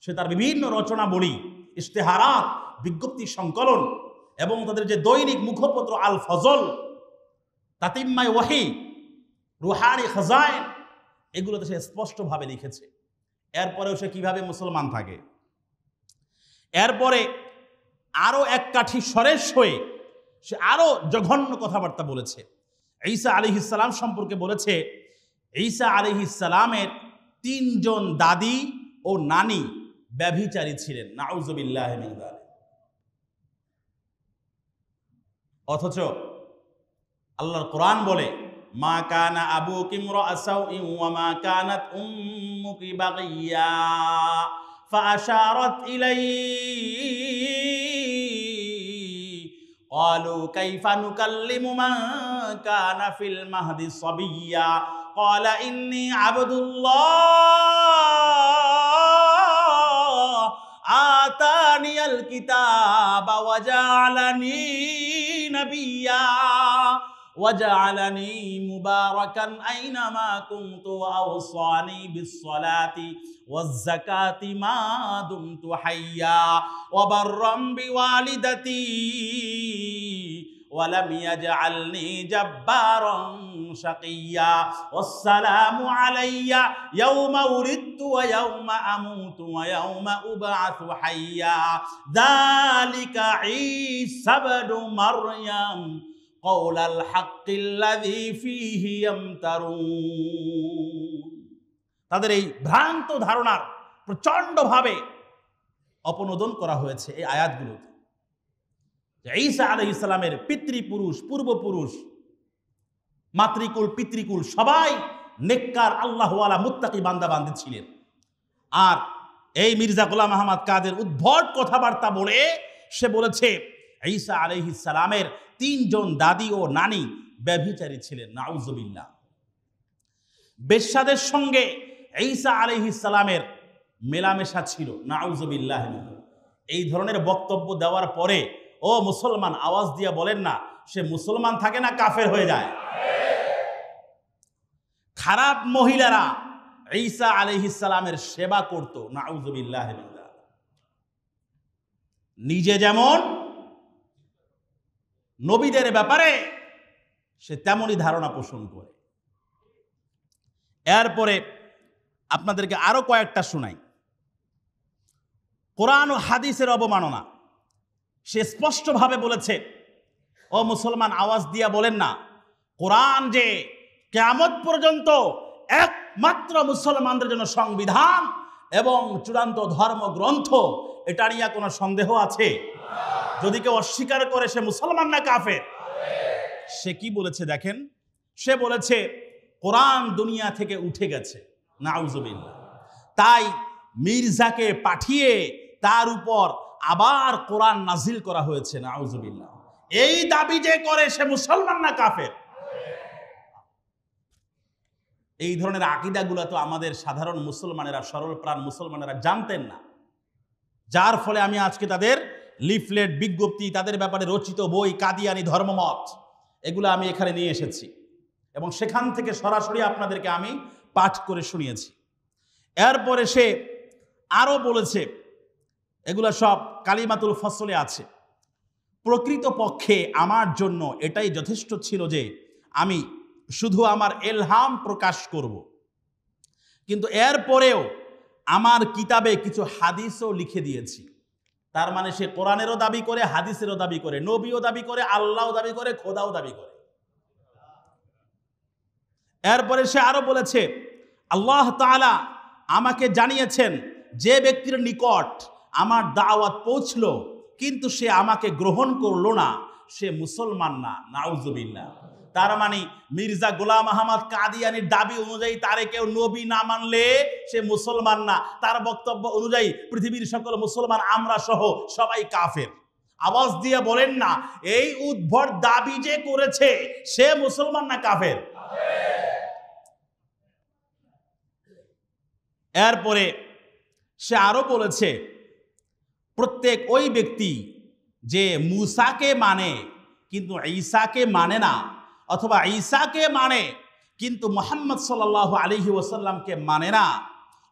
S1: সে তার বিভিন্ন রচনা বলি, ইশতেহারাত, বিজ্ঞপ্তি সংকলন এবং তাদের যে দৈনিক মুখপত্র আল ফজল, তাতিম্মায়ে ওয়াহি, রুহানি খাজাইন, এগুলোতে সে স্পষ্টভাবে লিখেছে। এরপরেও সে কিভাবে মুসলমান থাকে। এরপরে আরো এক কাঠি সরেস হয়ে সে আরো জঘন্য কথাবার্তা বলেছে। ঈসা আলাইহিস সালাম সম্পর্কে বলেছে, ঈসা আলাইহিস সালামের 3 জন দাদি ও নানি ব্যভিচারী ছিলেন। নাউজুবিল্লাহি মিন যালিক। অথচ আল্লাহর কোরআন বলে, মা কানা আবুকি ইমরাআ সাউইন ওয়া মা কানাত উম্মুকি বাগিয়া ফাআশারাত ইলাইহি ক্বালু কাইফা নুকাল্লিমু মান কানা ফিল মাহদি সাবিয়্যা ক্বালা ইন্নী আবদুল্লাহ আতানিয়াল কিতাবা ওয়া জাআলানি নাবিয়্যা وجعلني مباركا أينما كنت وأوصاني بالصلاة والزكاة ما دمت حيا وبرا بوالدتي ولم يجعلني جبارا شقيا والسلام علي يوم ولدت ويوم أموت ويوم أبعث حيا ذلك عيسى بن مريم قول الحق الذي فيه يمترون। তাদের এই ভ্রান্ত ধারণার প্রচন্ডভাবে অপনোদন করা হয়েছে এই আয়াতগুলোতে। ঈসা আলাইহিস সালামের পিতৃপুরুষ, পূর্বপুরুষ, মাতৃকুল, পিতৃকুল সবাই নেককার, আল্লাহওয়ালা, মুত্তাকি বান্দা বান্দি ছিলেন। আর এই মির্জা গোলাম আহমদ কাদের উদ্ভট কথাবার্তা বলে সে বলেছে ঈসা আলাইহিস সালামের 3 জন দাদি ও নানি ব্যভিচারী ছিলেন। নাউজুবিল্লাহ। বেশ্যাদের সঙ্গে ঈসা আলাইহিস সালামের মেলামেশা ছিল। নাউজুবিল্লাহ। এই ধরনের বক্তব্য দেওয়ার পরে ও মুসলমান আওয়াজ দিয়ে বলেন না, সে মুসলমান থাকে না কাফের হয়ে যায়? খারাপ মহিলারা ঈসা আলাইহিস সালামের সেবা করত। নাউজুবিল্লাহ। নিজে যেমন নবীদের ব্যাপারে সে তেমনই ধারণা পোষণ করে। এরপরে আপনাদেরকে আরো কয়েকটা শোনাই। কোরআন ও হাদিসের অবমাননা সে স্পষ্টভাবে বলেছে। ও মুসলমান আওয়াজ দিয়া বলেন না, কোরআন যে কিয়ামত পর্যন্ত একমাত্র মুসলমানদের জন্য সংবিধান এবং চূড়ান্ত ধর্মগ্রন্থ, এটা নিয়ে কোনো সন্দেহ আছে? যদি কেউ অস্বীকার করে সে মুসলমান না কাফের? সে কি বলেছে দেখেন, সে বলেছে কোরআন দুনিয়া থেকে উঠে গেছে। নাউজুবিল্লাহ। তাই মির্জাকে পাঠিয়ে তার উপর আবার কোরআন নাজিল করা হয়েছে। নাউজুবিল্লাহ। এই দাবি যে করে সে মুসলমান না কাফের? এই ধরনের আকীদাগুলো তো আমাদের সাধারণ মুসলমানেরা, সরল প্রাণ মুসলমানেরা জানতেন না, যার ফলে আমি আজকে তাদের লিফলেট, বিজ্ঞপ্তি, তাদের ব্যাপারে রচিত বই কাদিয়ানি ধর্মমত, এগুলো আমি এখানে নিয়ে এসেছি এবং সেখান থেকে সরাসরি আপনাদেরকে আমি পাঠ করে শুনিয়েছি। এরপরে সে আরো বলেছে, এগুলো সব কালিমাতুল ফসলে আছে, প্রকৃত পক্ষে আমার জন্য এটাই যথেষ্ট ছিল যে আমি শুধু আমার এলহাম প্রকাশ করব, কিন্তু এরপরেও আমার কিতাবে কিছু হাদিসও লিখে দিয়েছি। তার মানে সে কোরআনেরও দাবি করে, হাদিসেরও দাবি করে, নবীও দাবি করে, আল্লাহও দাবি করে, খোদাও দাবি করে। এরপরে সে আরো বলেছে, আল্লাহ তাআলা আমাকে জানিয়েছেন যে ব্যক্তির নিকট আমার দাওয়াত পৌঁছলো কিন্তু সে আমাকে গ্রহণ করলো না, সে মুসলমান না। নাউজুবিল্লাহ। তার মানে মির্জা গোলাম আহমদ কাদিয়ানির দাবি অনুযায়ী তারে কেউ নবী না মানলে সে মুসলমান না। তার বক্তব্য অনুযায়ী পৃথিবীর সকল মুসলমান আমরা সহ সবাই কাফের। আওয়াজ দিয়ে বলেন না, এই উদ্ভট দাবি যে করেছে সে মুসলমান না কাফের? এরপরে সে আরো বলেছে, প্রত্যেক ওই ব্যক্তি যে মুসাকে মানে কিন্তু ঈসাকে মানে না, অথবা ঈসাকে মানে কিন্তু মুহাম্মদ সাল্লাল্লাহু আলাইহি ওয়াসাল্লামকে মানে না,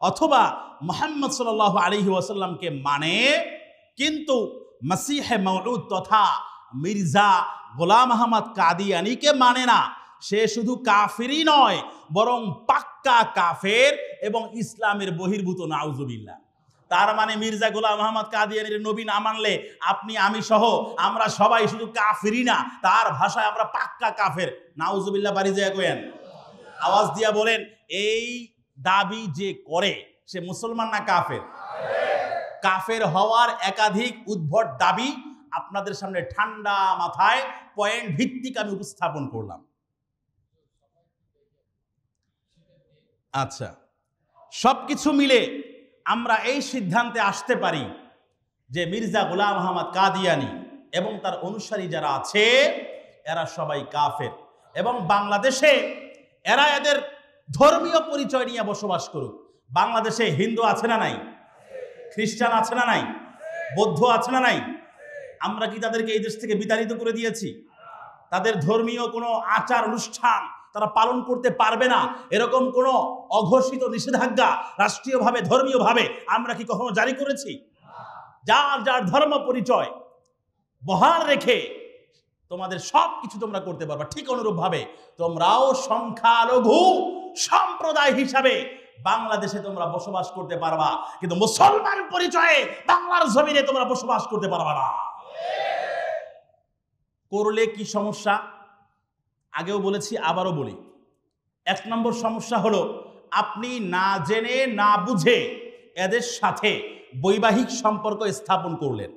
S1: অথবা মুহাম্মদ সাল্লাল্লাহু আলাইহি ওয়াসাল্লামকে মানে কিন্তু মসিহে মওউদ তথা মির্জা গোলাম আহমদ কাদিয়ানিকে মানে না, সে শুধু কাফেরই নয় বরং পাক্কা কাফের এবং ইসলামের বহির্ভূত। নাউজুবিল্লাহ। তার মানে মির্জা গোলাম আহমদ কাদিয়ানির নবী না মানলে আপনি, আমি সহ আমরা সবাই শুধু কাফেরই না, তার ভাষায় আমরা পাক্কা কাফের। নাউজুবিল্লাহ। বাড়ি যায় কইেন, আওয়াজ দিয়া বলেন, এই দাবি যে করে সে মুসলমান না কাফের? কাফের হওয়ার একাধিক উদ্ভট দাবি আপনাদের সামনে ঠান্ডা মাথায় পয়েন্ট ভিত্তিক আমি উপস্থাপন করলাম। আচ্ছা, সবকিছু মিলে আমরা এই সিদ্ধান্তে আসতে পারি যে মির্জা গোলাম আহমদ কাদিয়ানি এবং তার অনুসারী যারা আছে এরা সবাই কাফের, এবং বাংলাদেশে এরা এদের ধর্মীয় পরিচয় নিয়ে বসবাস করুক। বাংলাদেশে হিন্দু আছে না নাই? খ্রিস্টান আছে না নাই? বৌদ্ধ আছে না নাই? আমরা কি তাদেরকে এই দেশ থেকে বিতাড়িত করে দিয়েছি? তাদের ধর্মীয় কোনো আচার অনুষ্ঠান তারা পালন করতে পারবে না এরকম কোনো অঘোষিত নিষেধাজ্ঞা রাষ্ট্রীয়ভাবে, ধর্মীয়ভাবে আমরা কি কখনো জারি করেছি? যার যার ধর্ম পরিচয় বহাল রেখে তোমাদের সব কিছু তোমরা করতে পারবা। ঠিক অনুরূপভাবে তোমরাও সংখ্যালঘু সম্প্রদায় হিসাবে বাংলাদেশে তোমরা বসবাস করতে পারবা, কিন্তু মুসলমান পরিচয়ে বাংলার জমিনে তোমরা বসবাস করতে পারবা না। করলে কি সমস্যা? আগেও বলেছি, আবারও বলি। 1 নম্বর সমস্যা হলো, আপনি না জেনে না বুঝে এদের সাথে বৈবাহিক সম্পর্ক স্থাপন করলেন।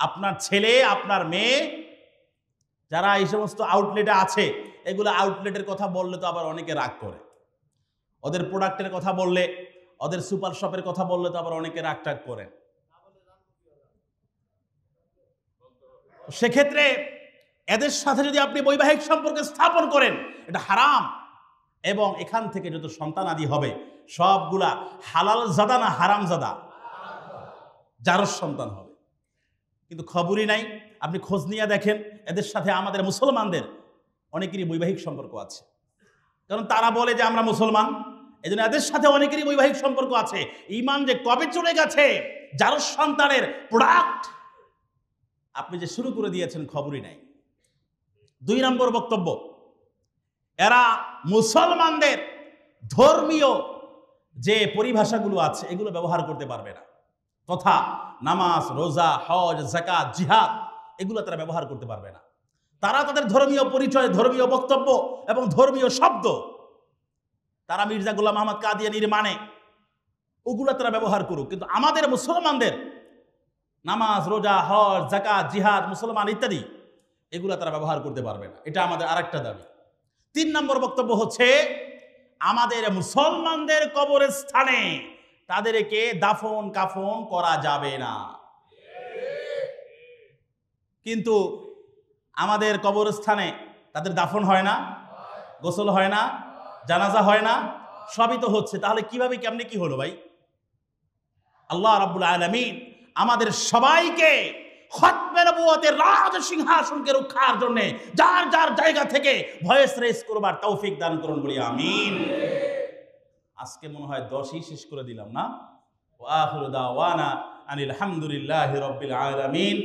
S1: আপনার ছেলে, আপনার মেয়ে, যারা এই সমস্ত আউটলেটে আছে, এগুলো আউটলেটের কথা বললে তো আবার অনেকে রাগ করে। ওদের প্রোডাক্টের কথা বললে ওদের সুপার শপের কথা বললে তো আবার অনেকে রাগ টাগ করে। সেক্ষেত্রে এদের সাথে যদি আপনি বৈবাহিক সম্পর্ক স্থাপন করেন, এটা হারাম। এবং এখান থেকে যত সন্তান আদি হবে সবগুলা হালাল জাদা না হারাম জাদা, জারজ সন্তান হবে। কিন্তু খবরই নাই। আপনি খোঁজ নিয়ে দেখেন, এদের সাথে আমাদের মুসলমানদের অনেকেরই বৈবাহিক সম্পর্ক আছে, কারণ তারা বলে যে আমরা মুসলমান, এই জন্য এদের সাথে অনেকেরই বৈবাহিক সম্পর্ক আছে। ঈমান যে কবে চলে গেছে, জারজ সন্তানের প্রোডাক্ট আপনি যে শুরু করে দিয়েছেন খবরই নাই। 2 নম্বর বক্তব্য, এরা মুসলমানদের ধর্মীয় যে পরিভাষাগুলো আছে এগুলো ব্যবহার করতে পারবে না, তথা নামাজ, রোজা, হজ, যাকাত, জিহাদ এগুলো তারা ব্যবহার করতে পারবে না। তারা তাদের ধর্মীয় পরিচয়, ধর্মীয় বক্তব্য এবং ধর্মীয় শব্দ তারা মির্জা গোলাম আহমদ কাদিয়ানীর মানে ওগুলো তারা ব্যবহার করুক, কিন্তু আমাদের মুসলমানদের নামাজ, রোজা, হজ, যাকাত, জিহাদ, মুসলমান ইত্যাদি এগুলো তারা ব্যবহার করতে পারবে না। এটা আমাদের আরেকটা দাবি। 3 নম্বর বক্তব্য হচ্ছে, আমাদের মুসলমানদের কবরস্থানে তাদেরকে দাফন কাফন করা যাবে না। কিন্তু আমাদের কবরস্থানে তাদের দাফন হয় না, গোসল হয় না, জানাজা হয় না, সবই তো হচ্ছে। তাহলে কিভাবে কেমনে কি হলো ভাই? আল্লাহ রাব্বুল আলামিন আমাদের সবাইকে খতমে নবুয়তের রাজ সিংহাসনকে রক্ষার জন্য যার যার জায়গা থেকে ভয়েস রেস করবার তৌফিক দান করুন, বলি আমিন। আজকে মনে হয় 10ই শেষ করে দিলাম না? ওয়া আখিরু দাওয়ানা আনিল হামদুলিল্লাহি রাব্বিল আলামিন।